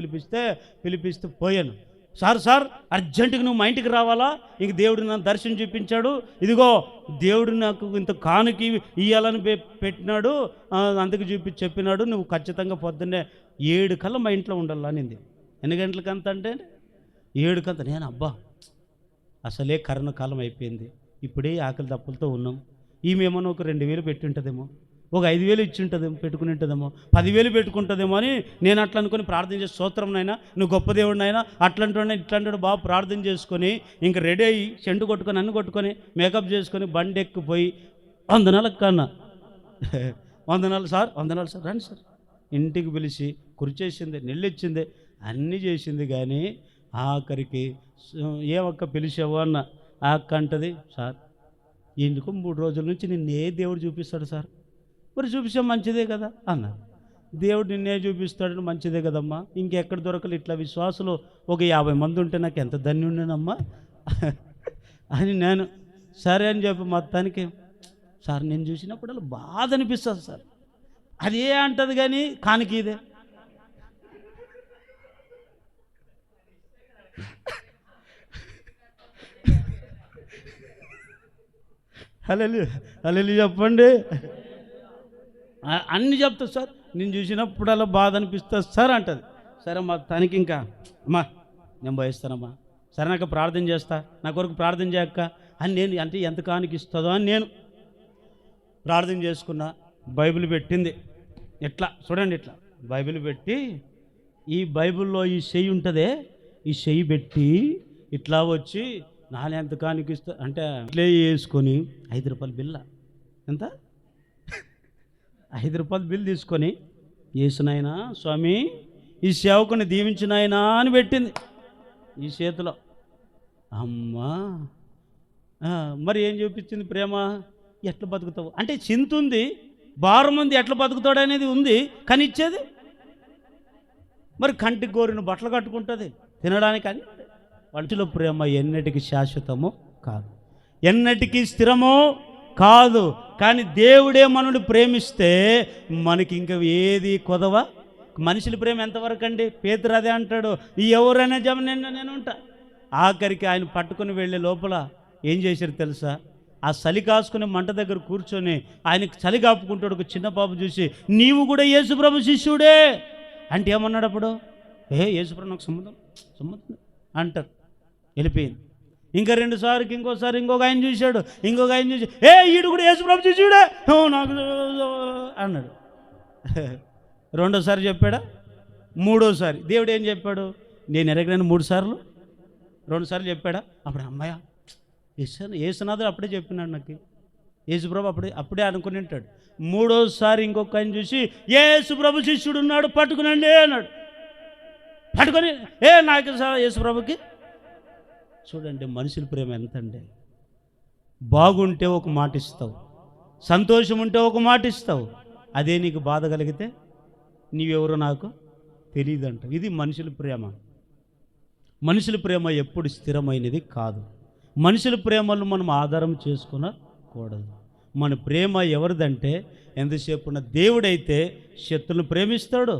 పిలిపిస్తే పోయాను. సార్ అర్జెంటుగా నువ్వు మా ఇంటికి రావాలా, ఇంక దేవుడు నన్ను దర్శనం చూపించాడు, ఇదిగో దేవుడు నాకు ఇంత కానుకి ఇయ్యాలని పెట్టినాడు, అందుకు చెప్పినాడు, నువ్వు ఖచ్చితంగా పొద్దున్నే 7 కల్లా మా ఇంట్లో ఉండాలనింది. ఎన్ని గంటలకంత అంటే 7 కంత. నేను అబ్బా అసలే కరోనా కాలం అయిపోయింది, ఇప్పుడే ఆకలి దప్పులతో ఉన్నాం, ఈమెమో ఒక 2,000 పెట్టి ఉంటుందేమో, ఒక 5,000 ఇచ్చి ఉంటుందేమో, పెట్టుకుని ఉంటుందేమో, 10,000 పెట్టుకుంటుందేమో అని నేను అట్లా అనుకుని ప్రార్థన చేసి, స్తోత్రంనైనా నువ్వు గొప్ప దేవుడినైనా, అట్లాంటి ఇట్లాంటి బాగా ప్రార్థన చేసుకొని ఇంక రెడీ అయ్యి చెండు కొట్టుకొని అన్ని కొట్టుకొని మేకప్ చేసుకొని బండి ఎక్కిపోయి, వందనాలకు కన్నా వందనాలు సార్ రండి సార్, ఇంటికి పిలిచి కుర్చేసింది, నెల్లిచ్చింది, అన్నీ చేసింది. కానీ ఆఖరికి ఏమక్క పిలిచావు అన్న, ఆ అక్క అంటది, సార్ ఎందుకు 3 రోజుల నుంచి నిన్నే దేవుడు చూపిస్తాడు సార్. మరి చూపించాం మంచిదే కదా అన్న. దేవుడు నిన్నే చూపిస్తాడు మంచిదే కదమ్మా, ఇంకెక్కడ దొరకలు ఇట్లా విశ్వాసులు ఒక 50 మంది ఉంటే నాకు ఎంత ధన్యుండేనమ్మా అని నేను సరే అని చెప్పి మొత్తానికి, సార్ నేను చూసినప్పుడు అలా బాధ అనిపిస్తుంది సార్. అదే అంటది కానీ కానికి ఇదే. హల్లెలూయా చెప్పండి. అన్నీ చెప్తాను సార్, నేను చూసినప్పుడు అలా బాధ అనిపిస్తుంది సార్ అంటది. సరే మా తనకి ఇంకా అమ్మా నేను భయిస్తానమ్మా, సరే నాకు ప్రార్థన చేస్తా, నా కొరకు ప్రార్థన చేయక్క అని నేను, అంటే ఎంత కానికి ఇస్తుందో అని నేను ప్రార్థన చేసుకున్నా. బైబిల్ పెట్టింది ఇట్లా చూడండి, ఇట్లా బైబిల్ పెట్టి, ఈ బైబిల్లో ఈ చెయ్యి ఉంటుందే, ఈ చెయ్యి పెట్టి ఇట్లా వచ్చి నాన్న ఎంత కానికి ఇస్తా అంటే ఇట్లే వేసుకొని 5 రూపాయల బిల్ల, ఎంత 5 రూపాయల బిల్లు తీసుకొని, యేసునాయనా స్వామి ఈ సేవకుని దీవించినాయనా అని పెట్టింది ఈ చేతిలో. అమ్మా మరి ఏం చూపించింది ప్రేమ? ఎట్లా బతుకుతావు అంటే చింత ఉంది, భారం ఉంది, ఎట్లా బతుకుతాడు అనేది ఉంది, కానీ ఇచ్చేది మరి కంటికి గోరిన బట్టలు కట్టుకుంటుంది తినడానికి అని. మనుషుల ప్రేమ ఎన్నటికి శాశ్వతము కాదు, ఎన్నటికీ స్థిరము కాదు. కానీ దేవుడే మనల్ని ప్రేమిస్తే మనకి ఇంకా ఏది కొదవ. మనుషుల ప్రేమ ఎంతవరకు అండి? పేతురు అదే అంటాడు, ఎవరైనా నేను ఉంటా. ఆఖరికి ఆయన పట్టుకుని వెళ్ళే లోపల ఏం చేశారు తెలుసా? ఆ చలి కాసుకుని మంట దగ్గర కూర్చొని ఆయనకి చలి కాపుకుంటాడు. ఒక చిన్న పాప చూసి, నీవు కూడా యేసుప్రభు శిష్యుడే అంటే ఏమన్నాడు అప్పుడు? యేసుప్రభు నాకు సంబంధం అంటారు. వెళ్ళిపోయింది. ఇంకా 2 సార్లు ఇంకోసారి ఇంకొక ఆయన చూశాడు, ఇంకొక ఆయన చూసి, ఈడు కూడా యేసుప్రభు శిష్యుడే నాకు అన్నాడు. రెండోసారి చెప్పాడా? మూడోసారి దేవుడు ఏం చెప్పాడు? నేను ఎరగలేను 3 సార్లు 2 సార్లు చెప్పాడా? అప్పుడు అమ్మాయ యేసునాథుడు అప్పుడే చెప్పినాడు నాకు, యేసుప్రభు అప్పుడే అనుకుని ఉంటాడు. మూడోసారి ఇంకొక ఆయన చూసి, యేసుప్రభు శిష్యుడు ఉన్నాడు పట్టుకునండి అన్నాడు. పట్టుకొని నాకు యేసుప్రభుకి. చూడండి మనుషుల ప్రేమ ఎంతండి. బాగుంటే ఒక మాట ఇస్తావు, సంతోషం ఉంటే ఒక మాట ఇస్తావు, అదే నీకు బాధ కలిగితే నీవెవరో నాకు తెలియదు అంట. ఇది మనుషుల ప్రేమ. మనుషుల ప్రేమ ఎప్పుడు స్థిరమైనది కాదు. మనుషుల ప్రేమలను మనం ఆధారం చేసుకునకూడదు. మన ప్రేమ ఎవరిదంటే ఎంతసేపు ఉన్న దేవుడైతే శత్రులను ప్రేమిస్తాడు,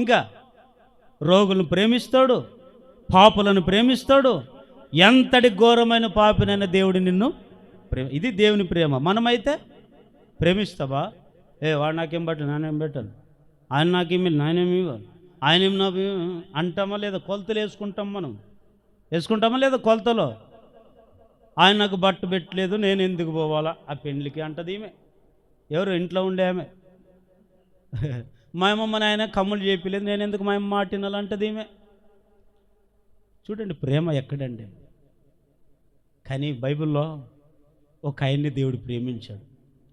ఇంకా రోగులను ప్రేమిస్తాడు, పాపులను ప్రేమిస్తాడు. ఎంతటి ఘోరమైన పాపినైనా దేవుడు నిన్ను ఇది దేవుని ప్రేమ. మనమైతే ప్రేమిస్తావా? వాడు నాకేం బట్టలు నానేం పెట్టాను, ఆయన నాకేమి నాయనేమి ఇవ్వాలి, ఆయనేమి నాకు అంటామా లేదా? కొలతలు వేసుకుంటామా లేదా? కొలతలో ఆయన నాకు బట్ట పెట్టలేదు నేను ఎందుకు పోవాలా ఆ పెండ్లికి అంటది ఈమె. ఎవరు? ఇంట్లో ఉండే ఆమె. మా అమ్మ నాయన కమ్ములు చెప్పలేదు నేను ఎందుకు మా అమ్మ మాట వినాలంటది ఈమె. చూడండి ప్రేమ ఎక్కడండి. కానీ బైబిల్లో ఒక ఆయన్ని దేవుడు ప్రేమించాడు.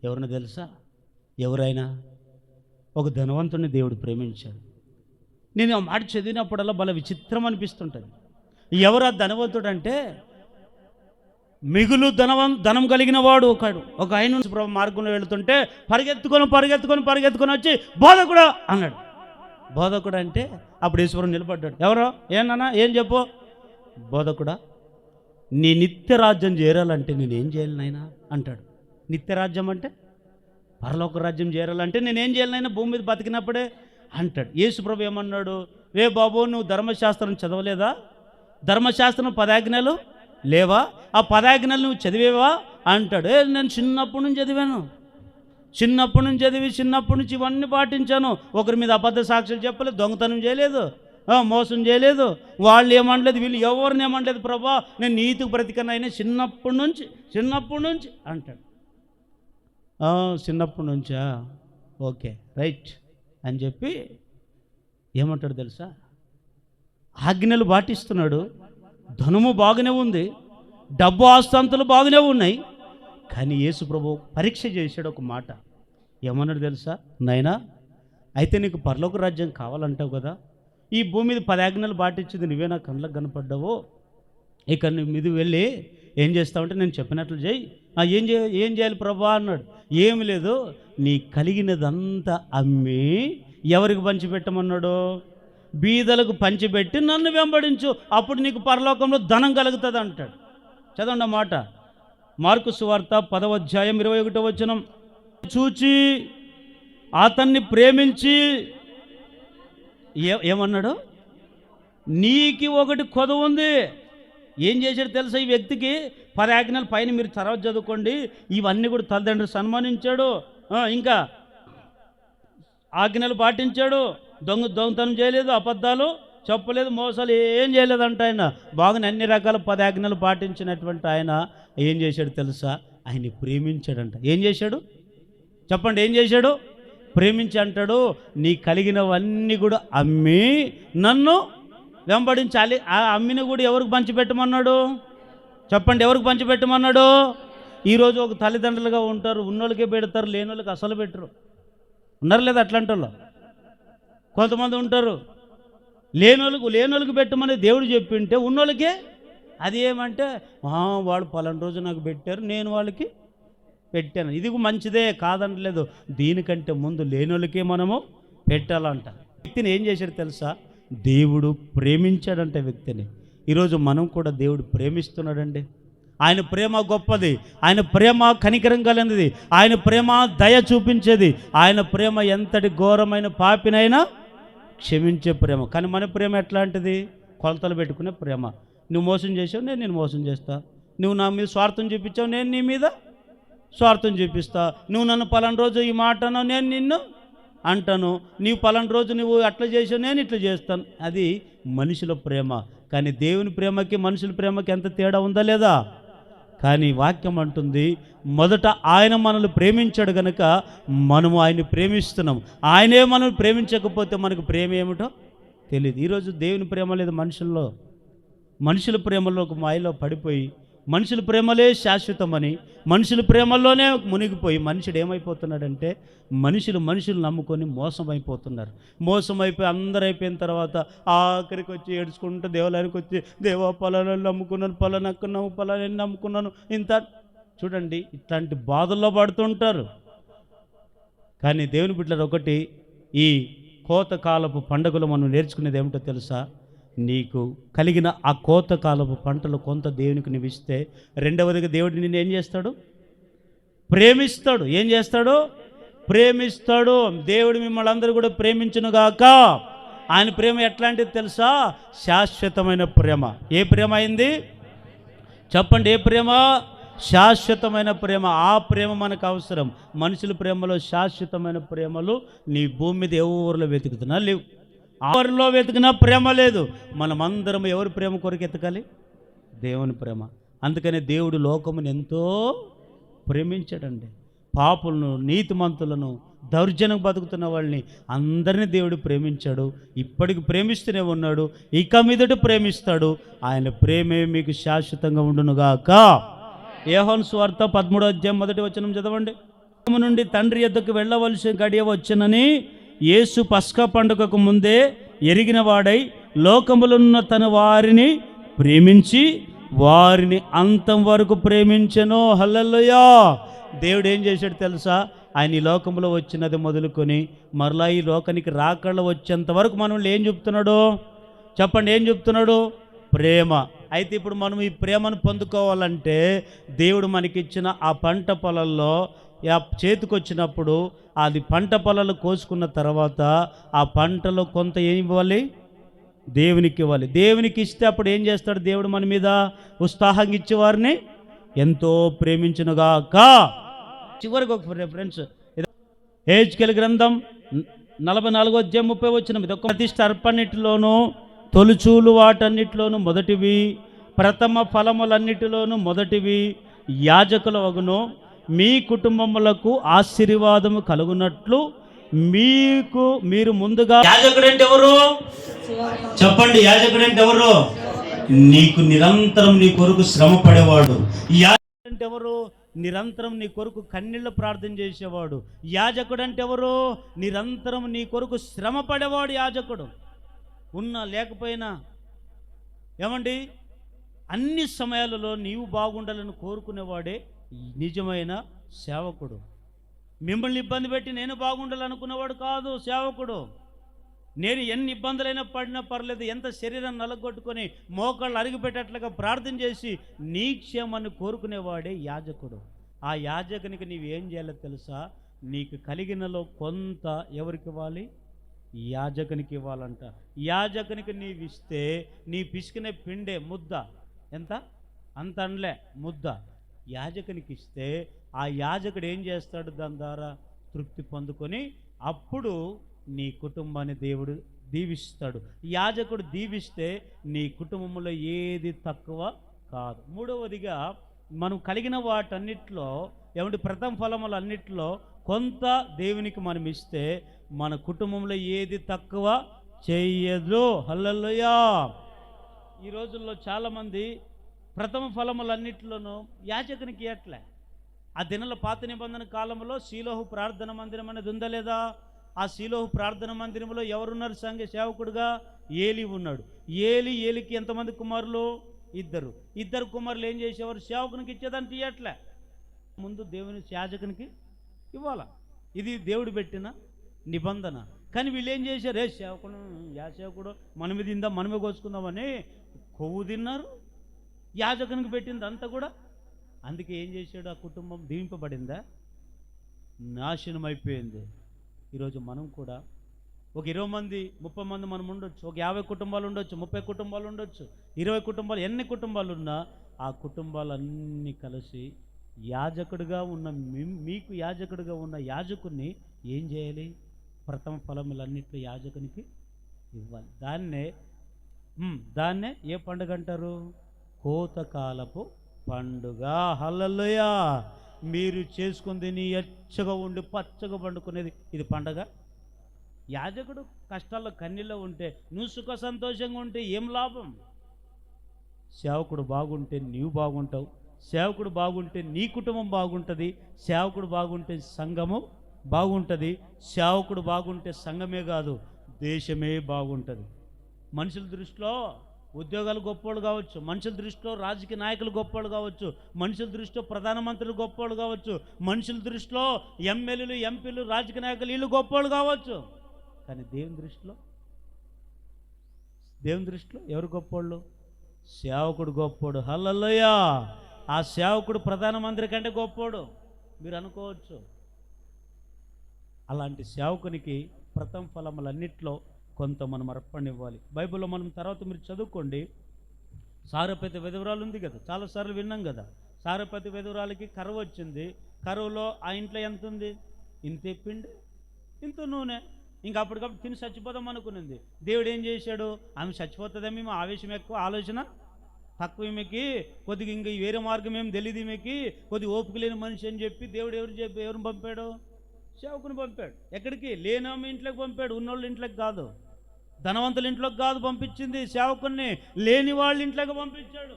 ఎవరిని తెలుసా? ఎవరైనా ఒక ధనవంతుడిని దేవుడు ప్రేమించాడు. నేను ఆ మాట చదివినప్పుడల్లా భలే విచిత్రం అనిపిస్తుంటుంది. ఎవరు ఆ ధనవంతుడు అంటే, మిగులు ధనం కలిగిన వాడు ఒక ఆయన మార్గంలో వెళుతుంటే పరిగెత్తుకొని వచ్చి బోధకుడా అన్నాడు. బోధకుడు అంటే అప్పుడు ఈశ్వరుడు నిలబడ్డాడు. ఎవరో ఏమన్నా ఏం చెప్పు? బోధకుడా, నీ నిత్యరాజ్యం చేరాలంటే నేనేం చేయాలి నాయనా అంటాడు. నిత్యరాజ్యం అంటే పరలోక రాజ్యం చేరాలంటే నేనేం చేయాలి నాయనా భూమి మీద బతికినప్పుడే అంటాడు. యేసుప్రభు ఏమన్నాడు? బాబు నువ్వు ధర్మశాస్త్రం చదవలేదా? ధర్మశాస్త్రం 10 ఆజ్ఞలు లేవా? ఆ 10 ఆజ్ఞలు నువ్వు చదివేవా అంటాడు. నేను చిన్నప్పటి నుంచి చదివాను, చిన్నప్పటి నుంచి ఇవన్నీ పాటించాను. ఒకరి మీద అబద్ధ సాక్ష్యాలు చెప్పలేదు, దొంగతనం చేయలేదు, మోసం చేయలేదు, వాళ్ళు ఏమనలేదు, వీళ్ళు ఎవరిని ఏమనలేదు. ప్రభా నేను నీతికి బ్రతికనైనా చిన్నప్పటి నుంచి అంటాడు. చిన్నప్పటి నుంచా? ఓకే రైట్ అని చెప్పి ఏమంటాడు తెలుసా? ఆజ్ఞలు పాటిస్తున్నాడు, ధనము బాగానే ఉంది, డబ్బు ఆస్తంతులు బాగానే ఉన్నాయి. కానీ యేసు ప్రభు పరీక్ష చేశాడు. ఒక మాట ఏమన్నాడు తెలుసా? నాయనా అయితే నీకు పరలోక రాజ్యం కావాలంటావు కదా, ఈ భూమి మీద 10 ఆజ్ఞలు పాటించింది నువ్వే నా కళ్ళకు కనపడ్డావు. ఇక నువ్వు మీద వెళ్ళి ఏం చేస్తావంటే నేను చెప్పినట్లు చేయి. ఏం చేయాలి ప్రభా అన్నాడు. ఏమి లేదు, నీ కలిగినదంతా అమ్మి ఎవరికి పంచిపెట్టమన్నాడు? బీదలకు పంచిపెట్టి నన్ను వెంబడించు, అప్పుడు నీకు పరలోకంలో ధనం కలుగుతుంది అంటాడు. చదవండి మాట. మార్కు సువార్త 10వ అధ్యాయం 21వ వచనం. చూచి అతన్ని ప్రేమించి ఏమన్నాడు? నీకు ఒకటి కొదవ ఉంది. ఏం చేశాడు తెలుసా ఈ వ్యక్తికి? 10 ఆజ్ఞల పైన మీరు తర్వాత చదువుకోండి. ఇవన్నీ కూడా తల్లిదండ్రులు సన్మానించాడు, ఇంకా ఆజ్ఞలు పాటించాడు, దొంగతనం చేయలేదు, అబద్ధాలు చెప్పలేదు, మోసాలు ఏం చేయలేదంట. ఆయన బాగా అన్ని రకాల 10 ఆజ్ఞలు పాటించినటువంటి ఆయన ఏం చేశాడు తెలుసా? ఆయన్ని ప్రేమించాడంట. ఏం చేశాడు చెప్పండి? ఏం చేశాడు? ప్రేమించి అంటాడు, నీ కలిగినవన్నీ కూడా అమ్మి నన్ను వెంబడించాలి. ఆ అమ్మిని కూడా ఎవరికి పంచిపెట్టమన్నాడు? చెప్పండి, ఎవరికి పంచిపెట్టమన్నాడు? ఈరోజు ఒక తల్లిదండ్రులుగా ఉంటారు, ఉన్నోళ్ళకే పెడతారు, లేనోళ్ళకి అసలు పెట్టరు. ఉన్నారు లేదా అట్లాంటి వాళ్ళు? కొంతమంది ఉంటారు, లేనోళ్ళకి పెట్టమని దేవుడు చెప్పింటే ఉన్నోళ్ళకే అది ఏమంటే వాళ్ళు పలానా రోజు నాకు పెట్టారు, నేను వాళ్ళకి పెట్టాను. ఇది మంచిదే కాదనలేదు. దీనికంటే ముందు లేనోళ్ళకే మనము పెట్టాలంట. వ్యక్తిని ఏం చేశాడు తెలుసా? దేవుడు ప్రేమించాడంటే వ్యక్తిని. ఈరోజు మనం కూడా దేవుడు ప్రేమిస్తున్నాడండి. ఆయన ప్రేమ గొప్పది, ఆయన ప్రేమ కనికరం కలిగినది, ఆయన ప్రేమ దయ చూపించేది, ఆయన ప్రేమ ఎంతటి ఘోరమైన పాపినైనా క్షమించే ప్రేమ. కానీ మన ప్రేమ ఎట్లాంటిది? కొలతలు పెట్టుకునే ప్రేమ. నువ్వు మోసం చేసావు, నేను నేను మోసం చేస్తా. నువ్వు నా మీద స్వార్థం చూపించావు, నేను నీ మీద స్వార్థం చూపిస్తా. నువ్వు నన్ను పలానా రోజు ఈ మాట అన్నావు, నేను నిన్ను అంటాను. నీవు పలానా రోజు నువ్వు అట్లా చేసావు, నేను ఇట్లా చేస్తాను. అది మనుషుల ప్రేమ. కానీ దేవుని ప్రేమకి మనుషుల ప్రేమకి ఎంత తేడా ఉందా లేదా? కానీ వాక్యం అంటుంది, మొదట ఆయన మనల్ని ప్రేమించాడు కనుక మనము ఆయన్ని ప్రేమిస్తున్నాం. ఆయనే మనల్ని ప్రేమించకపోతే మనకు ప్రేమ ఏమిటో తెలియదు. ఈరోజు దేవుని ప్రేమ లేదు మనుషుల్లో. మనుషుల ప్రేమలో ఒక మాయలో పడిపోయి, మనుషుల ప్రేమలే శాశ్వతమని, మనుషుల ప్రేమల్లోనే మునిగిపోయి మనుషుడు ఏమైపోతున్నాడంటే మనుషులు నమ్ముకొని మోసమైపోతున్నారు. మోసమైపోయి అందరూ అయిపోయిన తర్వాత ఆఖరికి వచ్చి ఏడ్చుకుంటూ దేవాలయానికి వచ్చి, దేవా పలానా నమ్ముకున్నాను, పలానా నమ్ముకున్నాను, ఇంత చూడండి, ఇట్లాంటి బాధల్లో పడుతుంటారు. కానీ దేవుని బిడ్డలారా, ఒకటి ఈ కోతకాలపు పండుగలు మనం నేర్చుకునేది ఏమిటో తెలుసా? నీకు కలిగిన ఆ కోతకాలపు పంటలు కొంత దేవునికి నువ్వు ఇస్తే, రెండవదిగా దేవుడు నిన్ను ఏం చేస్తాడు? ప్రేమిస్తాడు. ఏం చేస్తాడు? ప్రేమిస్తాడు. దేవుడు మిమ్మల్ని అందరూ కూడా ప్రేమించునుగాక. ఆయన ప్రేమ ఎట్లాంటిది తెలుసా? శాశ్వతమైన ప్రేమ. ఏ ప్రేమ అయింది చెప్పండి? ఏ ప్రేమ? శాశ్వతమైన ప్రేమ. ఆ ప్రేమ మనకు అవసరం. మనుషుల ప్రేమలో శాశ్వతమైన ప్రేమలు నీ భూమి మీద ఎవరిలో వెతుకుతున్నా లేవు. ఎవరిలో వెతికినా ప్రేమ లేదు. మనమందరం ఎవరి ప్రేమ కొరకు ఎతకాలి? దేవుని ప్రేమ. అందుకనే దేవుడు లోకమును ఎంతో ప్రేమించాడండి. పాపులను, నీతిమంతులను, దౌర్జన్యం బతుకుతున్న వాళ్ళని అందరినీ దేవుడు ప్రేమించాడు. ఇప్పటికి ప్రేమిస్తూనే ఉన్నాడు, ఇక మీదట ప్రేమిస్తాడు. ఆయన ప్రేమే మీకు శాశ్వతంగా ఉండునుగాక. యోహాను సువార్త 13వ అధ్యాయం 1వ వచనం చదవండి. నుండి తండ్రి యొద్దకు వెళ్ళవలసిన గడియ వచ్చనని యేసు పస్కా పండుగకు ముందే ఎరిగిన వాడై లోకములున్న తన వారిని ప్రేమించి వారిని అంతం వరకు ప్రేమించెను. హల్లెలూయా. దేవుడు ఏం చేశాడు తెలుసా? ఆయన ఈ లోకంలో వచ్చినది మొదలుకొని మరలా ఈ లోకానికి రాకళ్ళ వచ్చేంత వరకు మనం ఏం చెప్తున్నాడు చెప్పండి? ఏం చెప్తున్నాడు? ప్రేమ. అయితే ఇప్పుడు మనం ఈ ప్రేమను పొందుకోవాలంటే దేవుడు మనకిచ్చిన ఆ పంట పొలంలో చేతికొచ్చినప్పుడు అది పంట పొలాలు కోసుకున్న తర్వాత ఆ పంటలో కొంత ఏం ఇవ్వాలి? దేవునికి ఇవ్వాలి. దేవునికి ఇస్తే అప్పుడు ఏం చేస్తాడు దేవుడు? మన మీద ఉత్సాహంగా ఇచ్చేవారిని ఎంతో ప్రేమించునుగాక. చివరికి ఒక ఫ్రెండ్స్, హెజ్కేలు గ్రంథం 44వ అధ్యాయం 30వ వచనం. ఇది ఒక ప్రతిష్ఠ అర్పణిటిలోను, తొలుచూలు వాటన్నిటిలోను మొదటివి, ప్రథమ ఫలములన్నిటిలోను మొదటివి యాజకుల వగును. మీ కుటుంబములకు ఆశీర్వాదము కలుగునట్లు మీరు ముందుగా. యాజకుడు అంటే ఎవరు చెప్పండి? యాజకుడు అంటే ఎవరు? నీకు నిరంతరం నీ కొరకు శ్రమ పడేవాడు. యాజకుడు అంటే ఎవరు? నిరంతరం నీ కొరకు కన్నీళ్ళు ప్రార్థన చేసేవాడు. యాజకుడు అంటే ఎవరు? నిరంతరం నీ కొరకు శ్రమ పడేవాడు యాజకుడు. ఉన్నా లేకపోయినా ఏమండి, అన్ని సమయాలలో నీవు బాగుండాలని కోరుకునేవాడే నిజమైన సేవకుడు. మిమ్మల్ని ఇబ్బంది పెట్టి నేను బాగుండాలనుకునేవాడు కాదు సేవకుడు. నేను ఎన్ని ఇబ్బందులైనా పడినా పర్లేదు, ఎంత శరీరం నలగొట్టుకొని మోకాళ్ళు అరిగిపెట్టేట్లుగా ప్రార్థన చేసి నీ క్షేమాన్ని కోరుకునేవాడే యాజకుడు. ఆ యాజకునికి నీవేం చేయాలో తెలుసా? నీకు కలిగినలో కొంత ఎవరికి ఇవ్వాలి? యాజకునికి ఇవ్వాలంట. యాజకునికి నీవిస్తే నీ పిసికిన పిండే ముద్ద ఎంత? అంత అనలే, ముద్ద యాజకునికి ఇస్తే ఆ యాజకుడు ఏం చేస్తాడు? దాని ద్వారా తృప్తి పొందుకొని అప్పుడు నీ కుటుంబాన్ని దేవుడు దీవిస్తాడు. యాజకుడు దీవిస్తే నీ కుటుంబంలో ఏది తక్కువ కాదు. మూడవదిగా మనం కలిగిన వాటన్నిటిలో ఏమంటే ప్రథమ ఫలములన్నిటిలో కొంత దేవునికి మనం ఇస్తే మన కుటుంబంలో ఏది తక్కువ చేయదు. హల్లెలూయా. ఈ రోజుల్లో చాలామంది ప్రథమ ఫలములన్నిటిలోనూ యాజకునికి ఇవ్వట్లే. ఆ దినాల పాత నిబంధన కాలంలో శీలోహు ప్రార్థన మందిరం అనేది ఉందా లేదా? ఆ శీలోహు ప్రార్థన మందిరంలో ఎవరున్నారు సంఘ సేవకుడుగా? ఏలి ఉన్నాడు. ఏలికి ఎంతమంది కుమారులు? ఇద్దరు కుమారులు ఏం చేసేవారు? సేవకునికి ఇచ్చేదాన్ని ఇవ్వట్లే. ముందు దేవుని యాజకునికి ఇవ్వాలా. ఇది దేవుడు పెట్టిన నిబంధన. కానీ వీళ్ళు ఏం చేశారు, ఏ సేవకుడు సేవకుడు మన మీద ఇందా మనమే కోసుకుందామని కొవ్వు తిన్నారు. యాజకునికి పెట్టింది అంతా కూడా. అందుకే ఏం చేశాడు, ఆ కుటుంబం దీవింపబడిందా, నాశనం అయిపోయింది. ఈరోజు మనం కూడా ఒక 20 మంది 30 మంది మనం ఉండొచ్చు, ఒక 50 కుటుంబాలు ఉండొచ్చు, 30 కుటుంబాలు ఉండొచ్చు, 20 కుటుంబాలు, ఎన్ని కుటుంబాలు ఉన్నా ఆ కుటుంబాలన్నీ కలిసి యాజకుడిగా ఉన్న మీకు యాజకుడిగా ఉన్న యాజకుడిని ఏం చేయాలి, ప్రథమ ఫలములన్నింటిలో యాజకునికి ఇవ్వాలి. దాన్నే ఏ పండుగ అంటారు, కోతకాలపు పండుగ. హల్లెలూయా. మీరు చేసుకుంది నీ ఎచ్చగా ఉండి పచ్చగా పండుకునేది ఇది పండగ. యాజకుడు కష్టాల్లో కన్నీళ్ళలో ఉంటే నువ్వు సుఖ సంతోషంగా ఉంటే ఏం లాభం? సేవకుడు బాగుంటే నీవు బాగుంటావు, సేవకుడు బాగుంటే నీ కుటుంబం బాగుంటుంది, సేవకుడు బాగుంటే సంఘము బాగుంటుంది, సేవకుడు బాగుంటే సంఘమే కాదు దేశమే బాగుంటుంది. మనుషుల దృష్టిలో ఉద్యోగాలు గొప్పోళ్ళు కావచ్చు, మనుషుల దృష్టిలో రాజకీయ నాయకులు గొప్పోళ్ళు కావచ్చు, మనుషుల దృష్టిలో ప్రధానమంత్రులు గొప్పోళ్ళు కావచ్చు, మనుషుల దృష్టిలో ఎమ్మెల్యేలు ఎంపీలు రాజకీయ నాయకులు వీళ్ళు గొప్పోళ్ళు కావచ్చు. కానీ దేవుని దృష్టిలో ఎవరు గొప్పోళ్ళు? సేవకుడు గొప్పోడు. హల్లెలూయా. ఆ సేవకుడు ప్రధానమంత్రి కంటే గొప్పోడు మీరు అనుకోవచ్చు. అలాంటి సేవకునికి ప్రథమ ఫలములన్నిట్లో కొంత మనం అర్పణివ్వాలి. బైబిల్లో మనం తర్వాత మీరు చదువుకోండి, సారపతి విధవరాలు ఉంది కదా, చాలాసార్లు విన్నాం కదా. సారపతి విధవరాలకి కరువు వచ్చింది. కరువులో ఆ ఇంట్లో ఎంత ఉంది, ఇంతే పిండి ఇంత నూనె, ఇంకా అప్పటికప్పుడు తిని చచ్చిపోదాం అనుకునింది. దేవుడు ఏం చేశాడు, ఆమె చచ్చిపోతుందేమో, ఈమె ఆవేశం ఎక్కువ, ఆలోచన తక్కువ, ఈమెకి కొద్దిగా ఇంకా వేరే మార్గం ఏం తెలియదు, ఈమెకి కొద్ది ఓపిక లేని మనిషి అని చెప్పి దేవుడు ఎవరిని పంపాడు, సేవకుని పంపాడు. ఎక్కడికి? లేనామె ఇంట్లోకి పంపాడు, ఉన్నోళ్ళ ఇంట్లోకి కాదు, ధనవంతుల ఇంట్లోకి కాదు పంపించింది సేవకుని, లేని వాళ్ళ ఇంట్లోకి పంపించాడు.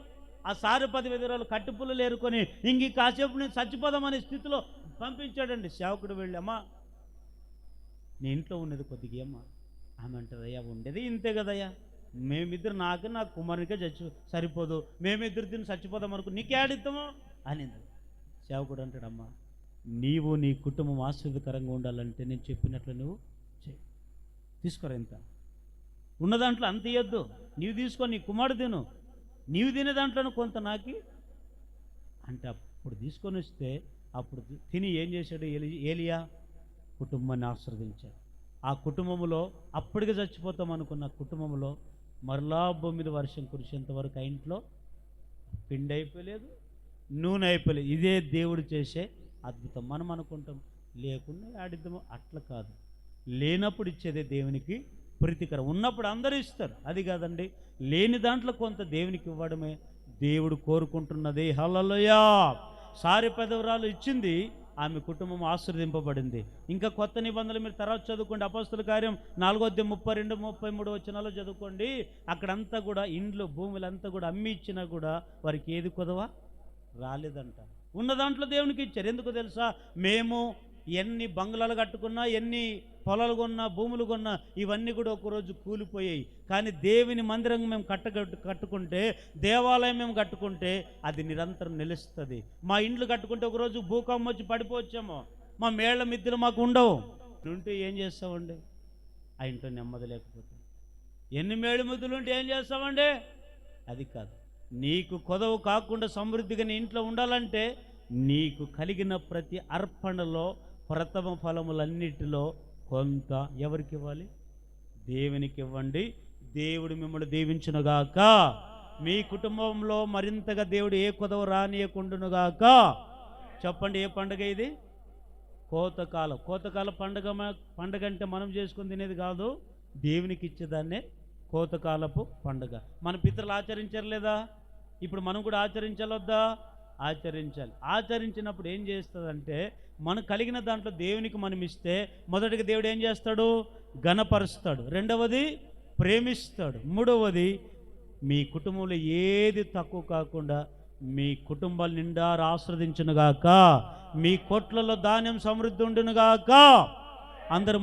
ఆ సారపతి విధవరాలు కట్టుపుల్లలు ఏరుకొని ఇంక కాసేపు నేను చచ్చిపోదామనే స్థితిలో పంపించాడండి. సేవకుడు వెళ్ళి, అమ్మా నీ ఇంట్లో ఉన్నది కొద్దిగా అమ్మా. ఆమె అంటదయ్యా, ఉండేది ఇంతే కదయ్యా, మేమిద్దరు నా కుమారునికే సరిపోదు, మేమిద్దరు తిని చచ్చిపోదాం అనుకో, నీకేడిద్దామో అనింది. సేవకుడు అంటాడమ్మా, నీవు నీ కుటుంబం ఆశీర్వదకరంగా ఉండాలంటే నేను చెప్పినట్లు నువ్వు చేయి, తీసుకోరా, ఇంత ఉన్న దాంట్లో అంత ఇవ్వద్దు, నీవు తీసుకో, నీ కుమారుడు తిను, నీవు తినే దాంట్లో కొంత నాకి అంటే. అప్పుడు తీసుకొని వస్తే అప్పుడు తిని ఏం చేశాడు ఏలియా, కుటుంబాన్ని ఆశీర్వదించాడు. ఆ కుటుంబంలో అప్పటికి చచ్చిపోతాం అనుకున్న కుటుంబంలో మరలా భూమి మీద వర్షం కురిసేంత వరకు ఆ ఇంట్లో పిండి అయిపోలేదు, నూనె అయిపోలేదు. ఇదే దేవుడు చేసే అద్భుతం. మనం అనుకుంటాం లేకుండా ఆడిద్దాము, అట్లా కాదు. లేనప్పుడు ఇచ్చేదే దేవునికి ప్రీతికరం, ఉన్నప్పుడు అందరూ ఇస్తారు, అది కాదండి. లేని దాంట్లో కొంత దేవునికి ఇవ్వడమే దేవుడు కోరుకుంటున్నది. హల్లెలూయా. సారెపదవరాలు ఇచ్చింది, ఆమె కుటుంబం ఆశీర్వదింపబడింది. ఇంకా కొత్త నిబంధనలు మీరు తర్వాత చదువుకోండి, అపోస్తల కార్యం 4:32-33 వచనాల్లో చదువుకోండి. అక్కడంతా కూడా ఇండ్లు భూములంతా కూడా అమ్మి ఇచ్చినా కూడా వారికి ఏది కొదవా రాలేదంట. ఉన్న దాంట్లో దేవునికి ఇచ్చారు. ఎందుకు తెలుసా, మేము ఎన్ని బంగ్లాలు కట్టుకున్నా, ఎన్ని పొలాలు కొన్నా, భూములు కొన్నా, ఇవన్నీ కూడా ఒకరోజు కూలిపోయాయి. కానీ దేవుని మందిరం మేము కట్టుకుంటే, దేవాలయం మేము కట్టుకుంటే అది నిరంతరం నిలుస్తుంది. మా ఇండ్లు కట్టుకుంటే ఒకరోజు భూకంపం వచ్చి పడిపోవచ్చేమో, మా మేళ్ల మిద్దెలు మాకు ఉండవు. ఉంటే ఏం చేస్తామండి, ఆ ఇంట్లో నెమ్మది లేకపోతే. ఎన్ని మేళ్ళ మిద్దెలు ఉంటే ఏం చేస్తామండి, అది కాదు. నీకు కొదవ కాకుండా సమృద్ధిగా నీ ఇంట్లో ఉండాలంటే నీకు కలిగిన ప్రతి అర్పణలో ప్రథమ ఫలములన్నిటిలో కొంత ఎవరికి ఇవ్వాలి, దేవునికి ఇవ్వండి. దేవుడు మిమ్మల్ని దీవించునుగాక. మీ కుటుంబంలో మరింతగా దేవుడు ఏ కొదవ రానియకుండునుగాక. చెప్పండి, ఏ పండుగ ఇది? కోతకాలం. కోతకాల పండుగ అంటే మనం చేసుకుని తినేది కాదు, దేవునికి ఇచ్చేదాన్నే కోతకాలపు పండుగ. మన పితరులు ఆచరించారు లేదా, ఇప్పుడు మనం కూడా ఆచరించాలొద్దా? ఆచరించాలి. ఆచరించినప్పుడు ఏం చేస్తుందంటే, మనకు కలిగిన దాంట్లో దేవునికి మనం ఇస్తే మొదటిగా దేవుడు ఏం చేస్తాడు, ఘనపరుస్తాడు. రెండవది ప్రేమిస్తాడు. మూడవది మీ కుటుంబంలో ఏది తక్కువ కాకుండా మీ కుటుంబాల నిండా ఆశీర్వదించునుగాక. మీ కొట్లలో ధాన్యం సమృద్ధి ఉండునుగాక. అందరూ